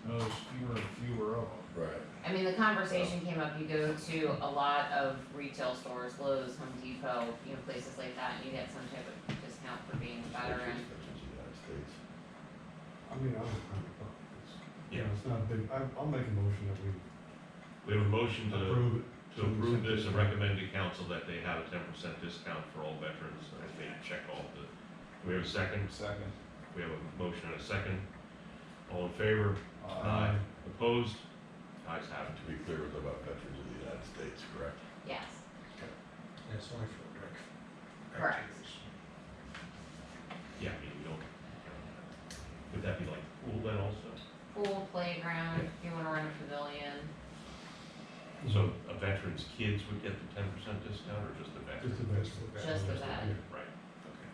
no, there's fewer and fewer of them. Right. I mean, the conversation came up, you go to a lot of retail stores, Lowe's, Home Depot, you know, places like that, and you get some type of discount for being a veteran. Veterans of the United States. I mean, I don't have a problem. Yeah. It's not big, I'll make a motion that we We have a motion to approve it. approve this and recommend to council that they have a 10% discount for all veterans as they check all the, do we have a second? Second. We have a motion and a second. All in favor? Opposed? Ayes have it. To be clear, we're talking about veterans of the United States, correct? Yes. And it's only for rec. Correct. activities. Yeah, I mean, we don't, would that be like pool then also? Pool, playground, if you wanna rent a pavilion, So a veteran's kids would get the 10% discount or just the veteran? Just a vegetable. just the vet. Right, okay.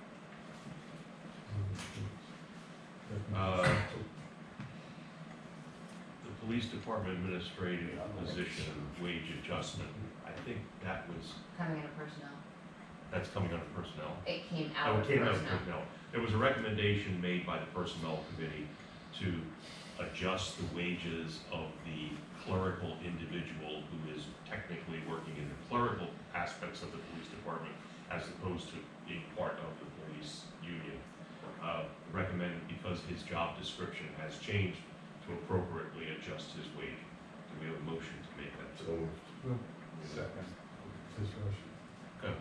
The police department administrative position wage adjustment, I think that was, coming into personnel. that's coming under personnel. It came Oh, out it of came out of personnel. personnel. There was a recommendation made by the personnel committee to adjust the wages of the clerical individual who is technically working in the clerical aspects of the police department as opposed to being part of the police union. Recommended because his job description has changed to appropriately adjust his wage. Do we have a motion to make that? So, Second. Discussion. Okay.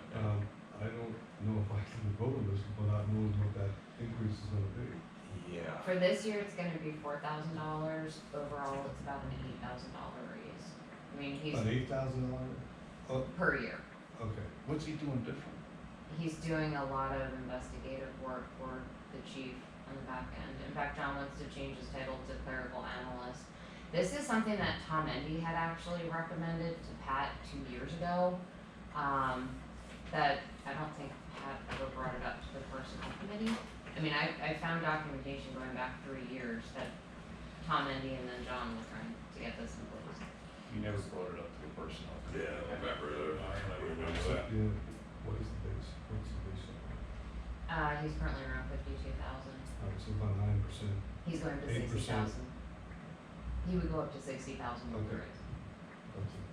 I don't know if I can vote on this without knowing what that increase is gonna be. Yeah. For this year, it's gonna be $4,000, overall, it's about an $8,000 raise. I mean, he's About $8,000? per year. Okay. What's he doing different? He's doing a lot of investigative work for the chief on the back end. In fact, John wants to change his title to clerical analyst. This is something that Tom Endy had actually recommended to Pat 2 years ago. That I don't think Pat ever brought it up to the personnel committee. I mean, I found documentation going back 3 years that Tom Endy and then John were trying to get this in place. You never brought it up to the personnel. yeah, I remember Yeah, what is the base, what's the base salary? He's currently around 52,000. So about 9%. He's going to 8%. 60,000. He would go up to 60,000 with the Okay. raise. That's it.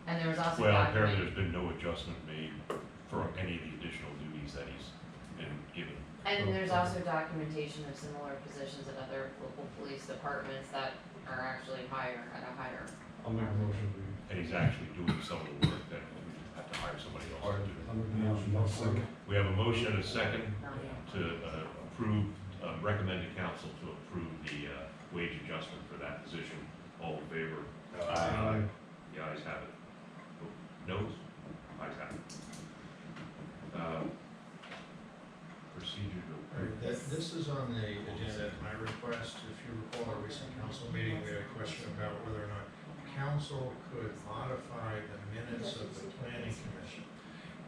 And there was also Well, apparently document, there's been no adjustment made for any of the additional duties that he's been given. and there's also documentation of similar positions at other local police departments that are actually higher, at a higher. I'll make a motion, we, And he's actually doing some of the work that we have to hire somebody else to do. I'll make a motion, I'll second. We have a motion and a second not yet. to approve, recommend to council to approve the wage adjustment for that position. All in favor? Aye. The ayes have it. Noes? Ayes have it. Procedure This is on the agenda at my request. If you recall our recent council meeting, we had a question about whether or not council could modify the minutes of the planning commission.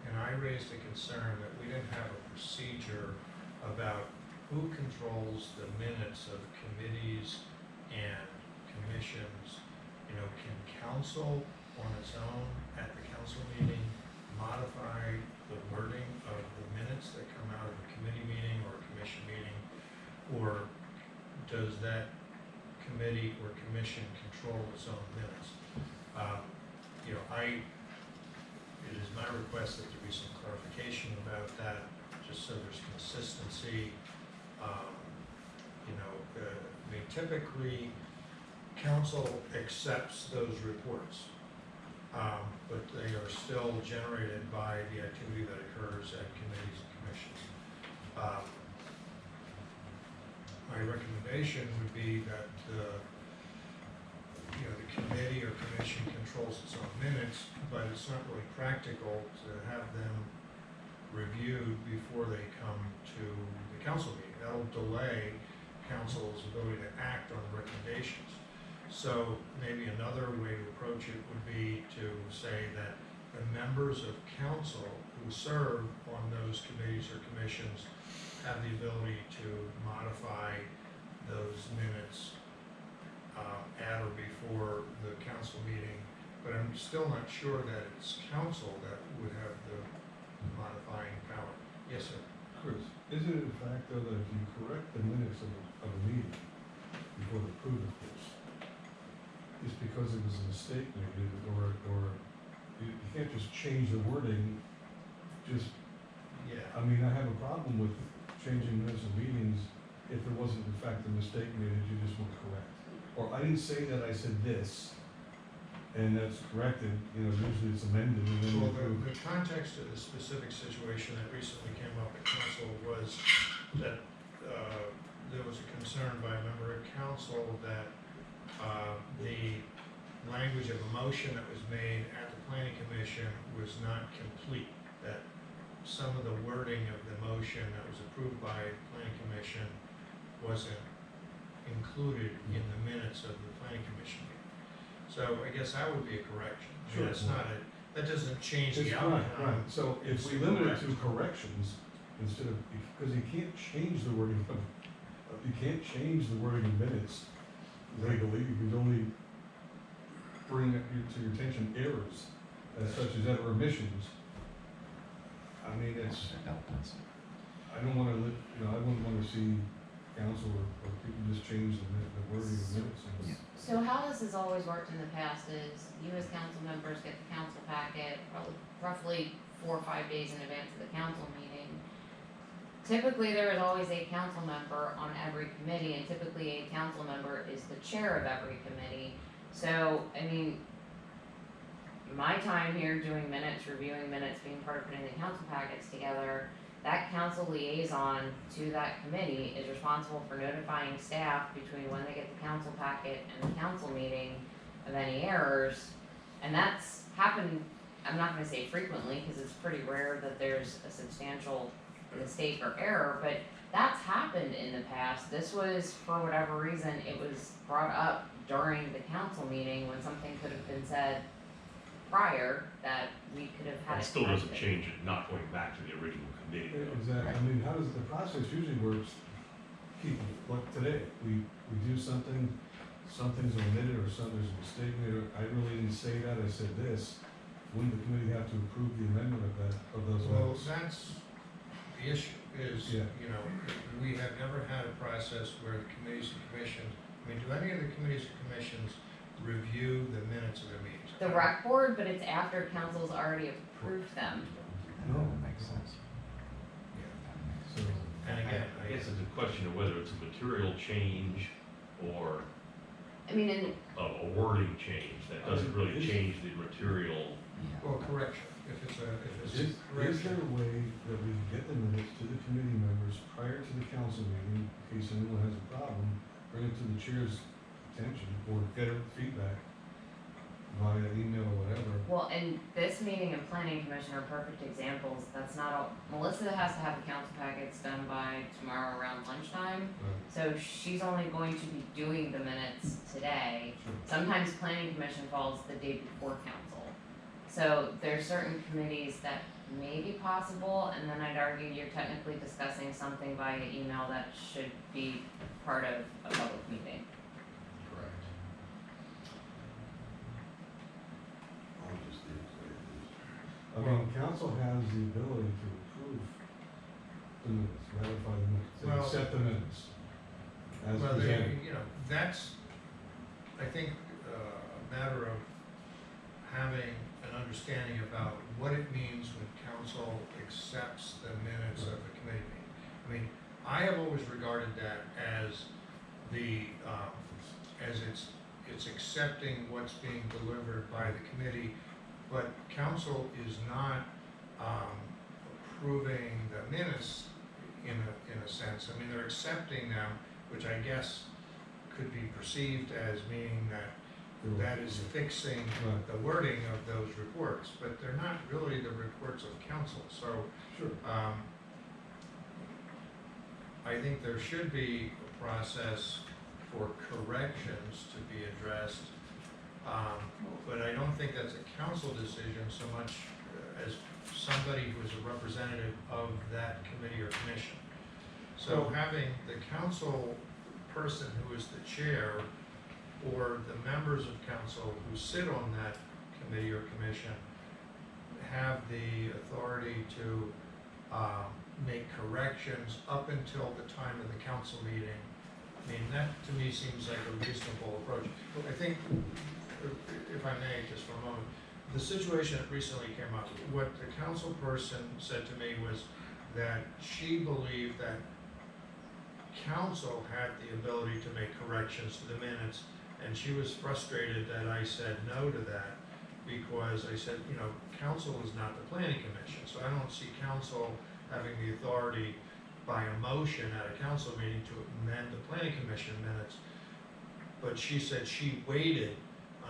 And I raised a concern that we didn't have a procedure about who controls the minutes of committees and commissions. You know, can council on its own at the council meeting modify the wording of the minutes Or does that committee or commission control its own minutes? You know, it is my request that there be some clarification about that, just so there's consistency. You know, I mean, typically, council accepts those reports, but they are still generated by the activity that occurs at committees and commissions. My recommendation would be that, you know, the committee or commission controls its own minutes, but it's not really practical to have them reviewed before they come to the council meeting. That'll delay council's ability to act on the recommendations. So maybe another way to approach it would be to say that the members of council who serve on those committees or commissions have the ability to modify those minutes at or before the council meeting, but I'm still not sure that it's council that would have the modifying power. Yes, sir. Chris, isn't it a fact though that if you correct the minutes of a meeting before the approved, of course, it's because it was a mistake maybe, or you can't just change the wording, just, Yeah. I mean, I have a problem with changing minutes of meetings if there wasn't in fact a mistake made that you just want to correct. Or I didn't say that, I said this, and that's corrected, you know, usually it's amended and then Well, approved. the context of the specific situation that recently came up at council was that there was a concern by a member of council that the language of a motion that was made at the planning commission was not complete, that some of the wording of the motion that was approved by the planning commission wasn't included in the minutes of the planning commission meeting. So I guess that would be a correction. I mean, Sure. that's not that doesn't change It's the right, outcome. right, so if It's we limit it correct. to corrections instead of, because you can't change the wording of, you can't change the wording of minutes legally, you can only bring it to your attention errors as such as that or omissions. I mean, it's, I don't wanna, you know, I wouldn't wanna see council or people just change the wording of minutes. And- So how this has always worked in the past is you as council members get the council packet roughly 4 or 5 days in advance of the council meeting. Typically, there is always a council member on every committee, and typically a council member is the chair of every committee. So, I mean, my time here doing minutes, reviewing minutes, being part of putting the council packets together, that council liaison to that committee is responsible for notifying staff between when they get the council packet and the council meeting of any errors. And that's happened, I'm not gonna say frequently, cause it's pretty rare that there's a substantial mistake or error, but that's happened in the past. This was, for whatever reason, it was brought up during the council meeting when something could have been said prior that we could have had It it still doesn't corrected. change it not going back to the original committee. though. Exactly, I mean, how does the process usually works, people, like today, we do something, something's omitted or there's a mistake made, or I really didn't say that, I said this. Wouldn't the committee have to approve the amendment of that, of those Well, minutes? that's the issue, is, Yeah. you know, we have never had a process where the committees and commissions, I mean, do any of the committees and commissions review the minutes of their meetings? The rec board, but it's after council's already approved them. No, that makes sense. So, And again, I guess it's a question of whether it's a material change or I mean, and a wording change that doesn't really change the material. well, correction, if it's a is there correction. a way that we can get the minutes to the committee members prior to the council meeting, in case anyone has a problem, bring it to the chair's attention, or get a feedback via email or whatever? well, and this meeting and planning commission are perfect examples. That's not all, Melissa has to have the council packets done by tomorrow around lunchtime. So she's only going to be doing the minutes today. Sure. Sometimes planning commission falls the day before council. So there's certain committees that may be possible, and then I'd argue you're technically discussing something via email that should be part of a public meeting. Correct. I'll just leave it the way it is. I mean, council has the ability to approve the minutes, ratify the minutes, and Well- accept the minutes. as Well, presented. you know, that's, I think, a matter of having an understanding about what it means when council accepts the minutes of the committee meeting. I mean, I have always regarded that as the, as it's accepting what's being delivered by the committee, but council is not, approving the minutes in a sense. I mean, they're accepting them, which I guess could be perceived as meaning that is fixing Right. the wording of those reports, but they're not really the reports of council. So Sure. I think there should be a process for corrections to be addressed, but I don't think that's a council decision so much as somebody who is a representative of that committee or commission. So having the council person who is the chair or the members of council who sit on that committee or commission have the authority to make corrections up until the time of the council meeting. I mean, that to me seems like a reasonable approach. I think, if I may, just for a moment, the situation that recently came up, what the council person said to me was that she believed that council had the ability to make corrections to the minutes, and she was frustrated that I said no to that, because I said, you know, council is not the planning commission, so I don't see council having the authority by a motion at a council meeting to amend the planning commission minutes. But she said she waited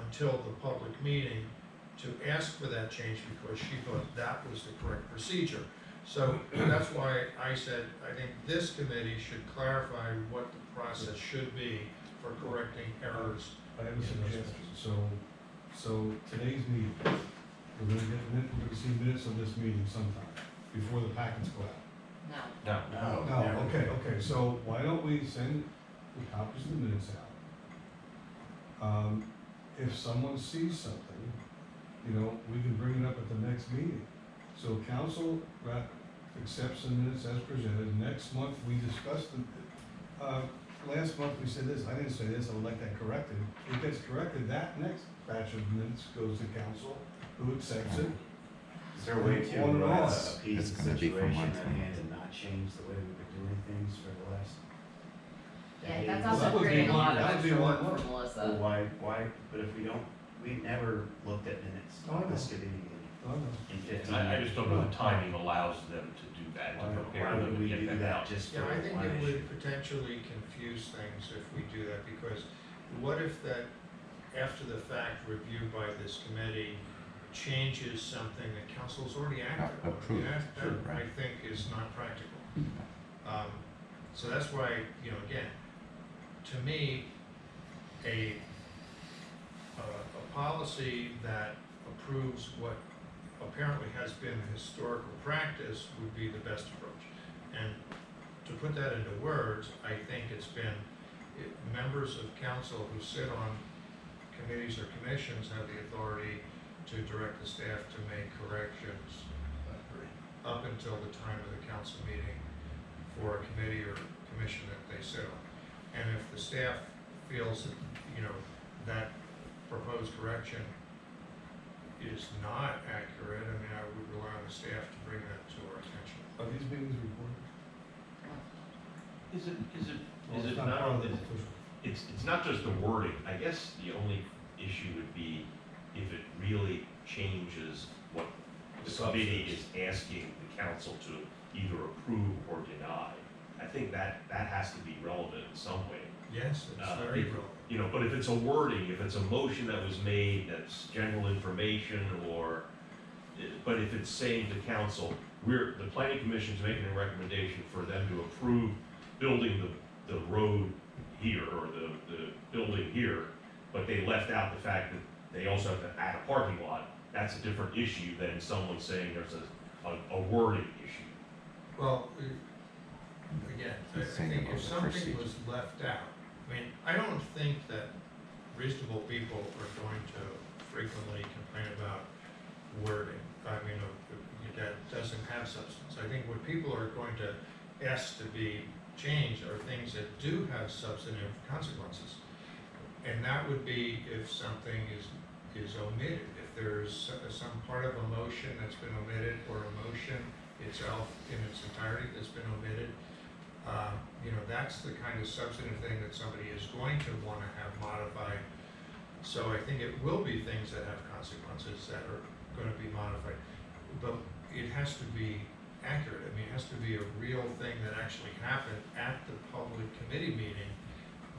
until the public meeting to ask for that change because she thought that was the correct procedure. So that's why I said, I think this committee should clarify what the process should be for correcting errors. I have a suggestion, so today's meeting, we're gonna see minutes of this meeting sometime, before the packets go out. No. No. Okay, so why don't we send the copies of the minutes out? If someone sees something, you know, we can bring it up at the next meeting. So council accepts the minutes as presented, next month we discuss them. Last month we said this, I didn't say this, I would like that corrected. It gets corrected, that next batch of minutes goes to council, who accepts it. Is there a way to On and on. appease It's the gonna be for situation months. at hand and not change the way we've been doing things for the last? Yeah, that's Well, that also would be creating a one- lot of that would be extra one work month. for Well, Melissa. why, but if we don't, we never looked at minutes Oh, I of this know. committee Oh, no. in 15 And I years. just don't know the timing allows them to do that, to prepare Why them would and we get do them that out. just for Yeah, I think one it issue? would potentially confuse things if we do that, because what if that, after the fact review by this committee changes something that council's already acted on? Approved, That, sure, I right. think is not practical. So that's why, you know, again, to me, a policy that approves what apparently has been historical practice would be the best approach. And to put that into words, I think it's been, members of council who sit on committees or commissions have the authority to direct the staff to make corrections up until the time of the council meeting for a committee or commission that they sit on. And if the staff feels that, you know, that proposed correction is not accurate, I mean, I would rely on the staff to bring that to our attention. Are these meetings recorded? Is Well, it it's not, part of the is- official. it's not just the wording, I guess the only issue would be if it really changes what the committee is asking the council to either approve or deny. I think that has to be relevant in some way. Yes, it's Uh, very if- relevant. You know, but if it's a wording, if it's a motion that was made that's general information but if it's saying to council, the planning commission's making a recommendation for them to approve building the road here or the building here, but they left out the fact that they also have to add a parking lot, that's a different issue than someone saying there's a wording issue. Well, again, I Saying think about if the something procedure. was left out, I mean, I don't think that reasonable people are going to frequently complain about wording. I mean, that doesn't have substance. I think what people are going to asked to be changed are things that do have substantive consequences. And that would be if something is omitted, if there's some part of a motion that's been omitted, or a motion itself in its entirety that's been omitted. You know, that's the kind of substantive thing that somebody is going to want to have modified. So I think it will be things that have consequences that are going to be modified. But it has to be accurate. I mean, it has to be a real thing that actually happened at the public committee meeting,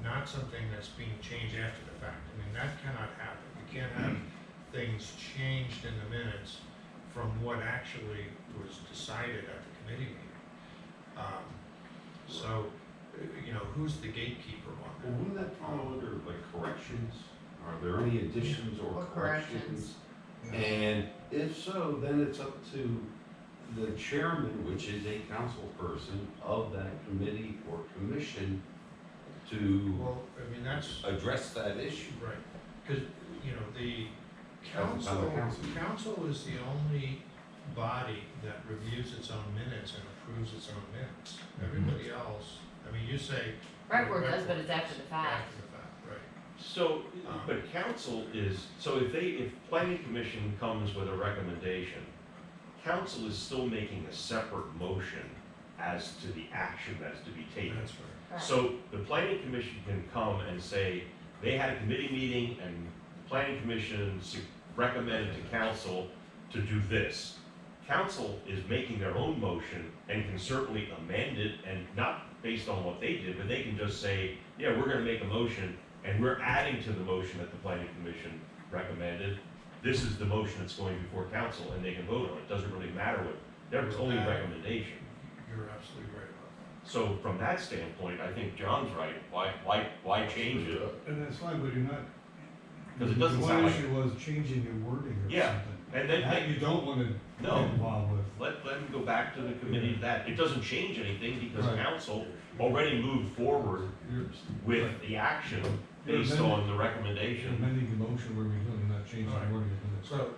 not something that's being changed after the fact. I mean, that cannot happen. We can't have things changed in the minutes from what actually was decided at the committee meeting. So, you know, who's the gatekeeper on Well, that? wouldn't that fall under like corrections? Are there any additions or Or corrections. corrections? And if so, then it's up to the chairman, which is a council person of that committee or commission, to Well, I mean, that's address that issue. right, because, you know, the That's on the council, council. council is the only body that reviews its own minutes and approves its own minutes. Everybody else, I mean, you say. Rec board does, but it's after the fact. After the fact, right. So, but council is, so if planning commission comes with a recommendation, council is still making a separate motion as to the action that's to be taken. That's right. Correct. So the planning commission can come and say, they had a committee meeting and the planning commission recommended to council to do this. Council is making their own motion and can certainly amend it, and not based on what they did, but they can just say, yeah, we're gonna make a motion and we're adding to the motion that the planning commission recommended. This is the motion that's going before council and they can vote on it. Doesn't really matter what, there's only a recommendation. You're absolutely right about So from that standpoint, I think John's right. Why change it? And that's fine, but you're not. 'Cause it doesn't the sound one like- issue was changing your wording or Yeah, something. and then That you don't wanna No. get involved with. let them go back to the committee that, it doesn't change anything because Right. council already moved forward You're with the action You're based amending- on the you're recommendation. amending the motion where we're doing, not changing Alright. the wording of it. minutes. So,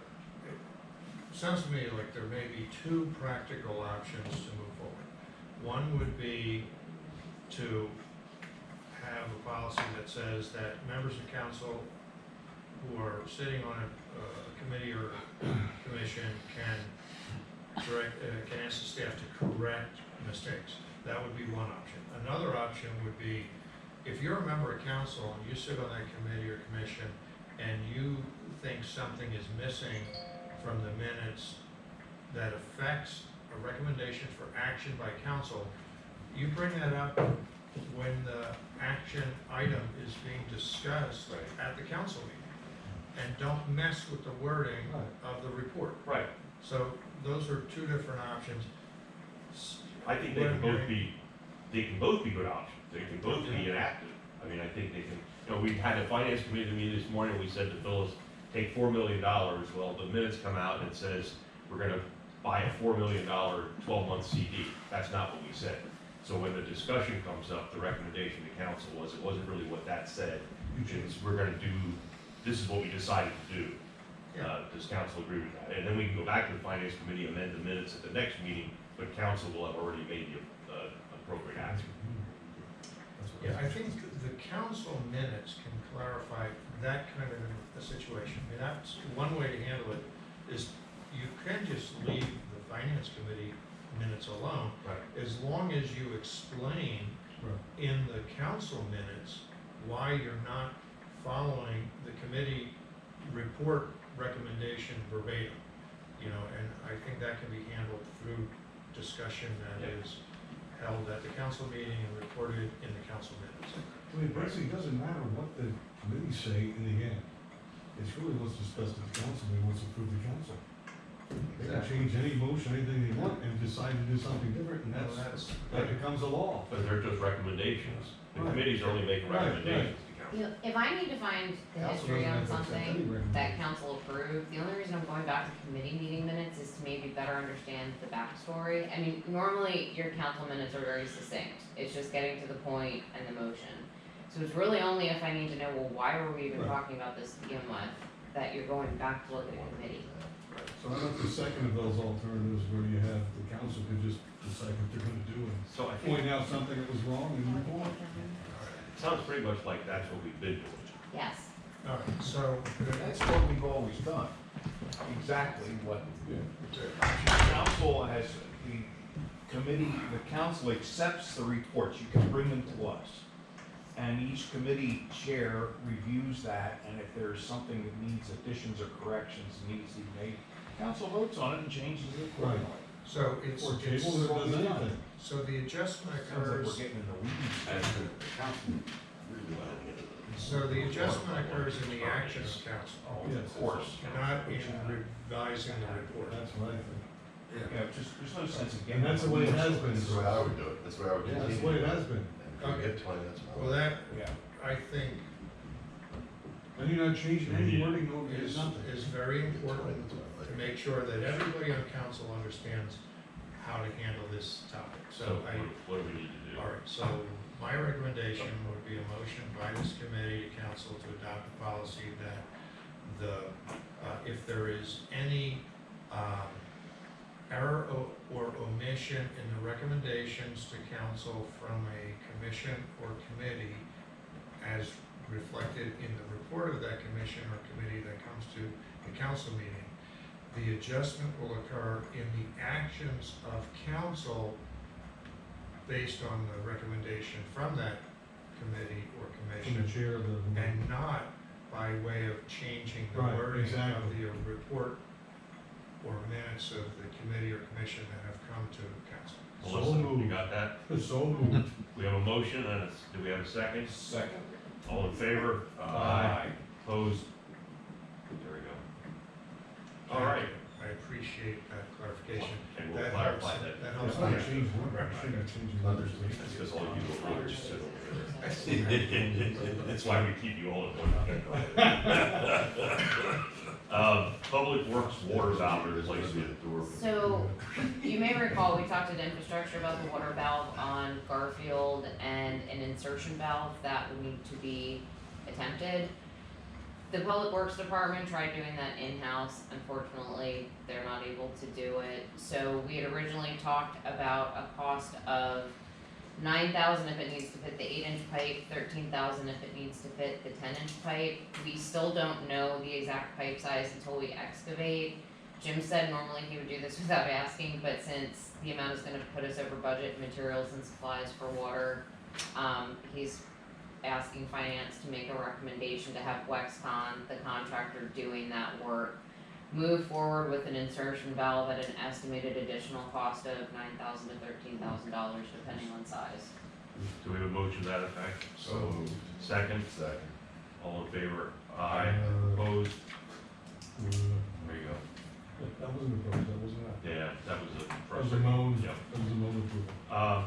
it sounds to me like there may be two practical options to move forward. One would be to have a policy that says that members of council who are sitting on a committee or commission can can ask the staff to correct mistakes. That would be one option. Another option would be, if you're a member of council and you sit on that committee or commission and you think something is missing from the minutes that affects a recommendation for action by council, you bring that up when the action item is being discussed at the council meeting. And don't mess with the wording of the report. Right. So those are two different options. I think they can both be good options. They can both be enacted. I mean, I think they can, you know, we had a finance committee meeting this morning, we said to Phyllis, take $4 million. Well, the minutes come out and it says, we're gonna buy a $4 million 12-month CD. That's not what we said. So when the discussion comes up, the recommendation to council was, it wasn't really what that said. It's, we're gonna do, this is what we decided to do. Does council agree with that? And then we can go back to the finance committee, amend the minutes at the next meeting, but council will have already made the appropriate action. Yeah, I think the council minutes can clarify that kind of a situation. I mean, that's one way to handle it, is you can just leave the finance committee minutes alone, Right. as long as you explain in the council minutes why you're not following the committee report recommendation verbatim. You know, and I think that can be handled through discussion that is held at the council meeting and reported in the council minutes. I mean, basically, it doesn't matter what the committees say in the end. It's really what's discussed at the council, and what's approved the council. They can change any motion, anything they want, and decide to do something different, and Well, that becomes a law. But they're just recommendations. The Right. committees are only making Right, recommendations to council. You know, if I need to find the Council history doesn't on have to accept something any recommendation. that council approved, the only reason I'm going back to committee meeting minutes is to maybe better understand the backstory. I mean, normally your council minutes are very succinct, it's just getting to the point and the motion. So it's really only if I need to know, well, why were we even Right. talking about this to begin with, that you're going back to look at a committee. So I like the second of those alternatives where you have, the council could just decide what they're gonna do and So I think, point out something that was wrong and report it. it sounds pretty much like that's what we've been doing. Yes. All right, so, That's what we've always done, exactly what council has, the committee, the council accepts the reports, you can bring them to us. And each committee chair reviews that, and if there's something that needs additions or corrections, needs to be made, council votes on it and changes it accordingly. so it's, Or tables or does anything. so the adjustment Sounds like we're occurs, getting in the weeds. And the council really wanted to get it. so the adjustment occurs in the action of council, Yes. Of course. not in revising the report. That's what I think. Yeah, just, there's no sense in getting. And that's the way it has been. That's the way I would do it, that's the way I would do it. That's the way it has been. And if we get 20, that's fine. Well, that, Yeah. I think, And you're not changing any wording, no, is, nothing. is very important to make sure that everybody on council understands how to handle this topic. So I, What do we need to do? all right, so my recommendation would be a motion by this committee to council to adopt a policy that if there is any, error or omission in the recommendations to council from a commission or committee as reflected in the report of that commission or committee that comes to the council meeting, the adjustment will occur in the actions of council based on the recommendation from that committee or From the commission, chair of the. and not by way of changing the Right, wording of exactly. the report or minutes of the committee or commission that have come to council. Melissa, you moved. got that? So moved. We have a motion and do we have a second? Second. All in favor? Opposed? There we go. All right, I appreciate that clarification. and we'll That clarify helps- that. That It's helps. not me. changed wording, it shouldn't have changed wording. That's because all you do is just sit over there. That's why we keep you all at one. Public Works water valve replacement. So, you may recall, we talked at infrastructure about the water valve on Garfield and an insertion valve that would need to be attempted. The Public Works Department tried doing that in-house, unfortunately, they're not able to do it. So we had originally talked about a cost of $9,000 if it needs to fit the 8-inch pipe, $13,000 if it needs to fit the 10-inch pipe. We still don't know the exact pipe size until we excavate. Jim said normally he would do this without asking, but since the amount is gonna put us over budget, materials and supplies for water, he's asking finance to make a recommendation to have Wexcon, the contractor doing that work, move forward with an insertion valve at an estimated additional cost of $9,000 to $13,000 depending on size. Do we have a motion to that effect? So moved. Second? Second. All in favor? Aye. Opposed? There you go. That wasn't opposed, that wasn't that. Yeah, that was a. That was a moan, Yep. that was a moan approval.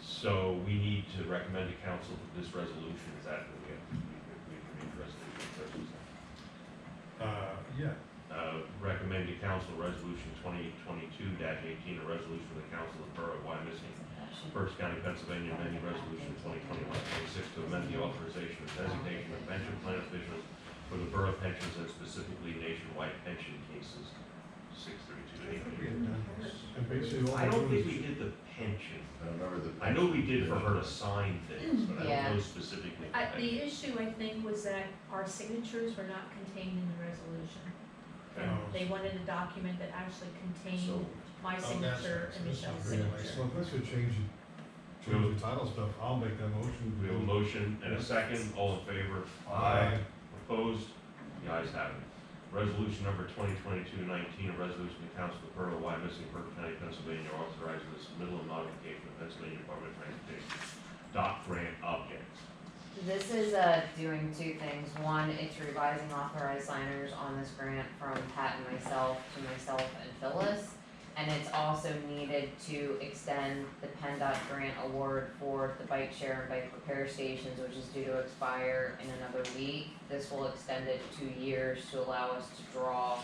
So we need to recommend to council this resolution, is that what we have, we can make the resolution first? Yeah. Recommend to council resolution 2022-18, a resolution for the council of the borough of Wyomissing, Berks County, Pennsylvania, amending resolution 2021-26 to amend the authorization of designation of pension plan officials for the borough pensions and specifically nationwide pension cases, 632-18. And basically all I we're don't doing think we is- did the pension. I remember the. I know we did for her to sign things, but I Yeah. don't know specifically. the pension. The issue, I think, was that our signatures were not contained in the resolution. And Oh. they wanted a document that actually So, contained my that's signature right. and So this Michelle's is really signature. Well, if that's what change the title stuff, I'll make that motion. We have a motion and a second, all in favor? Aye. Opposed? The ayes have it. Resolution number 2022-19, a resolution to council of the borough of Wyomissing, Berks County, Pennsylvania, authorizing the submittal and modification of Pennsylvania Department of Transportation dock grant objects. This is doing two things. One, it's revising authorized signers on this grant from Pat and myself to myself and Phyllis. And it's also needed to extend the PennDOT grant award for the bike share and bike repair stations, which is due to expire in another week. This will extend it 2 years to allow us to draw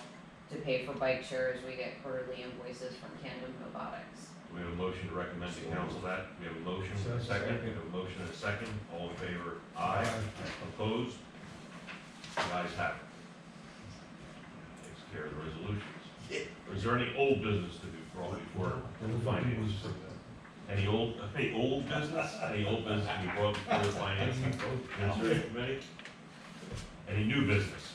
to pay for bike shares. We get quarterly invoices from Tandem Robotics. Do we have a motion to recommend to council that? We have a motion, and a second, we have a motion and a second, all in favor? Aye. Opposed? The ayes have it. Takes care of the resolutions. Is there any old business to be brought before finance? Any Any old business? Any old business to be brought before the finance administration committee? Any new business?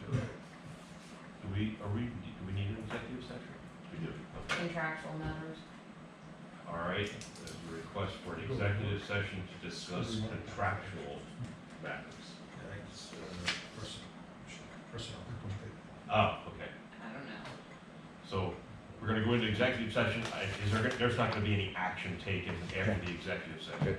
Do we need an executive session? We do, okay. Contractual matters. All right, there's a request for an executive session to discuss contractual matters. I think it's, personnel. Oh, okay. I don't know. So we're gonna go into executive session. There's not gonna be any action taken after the executive session. Good.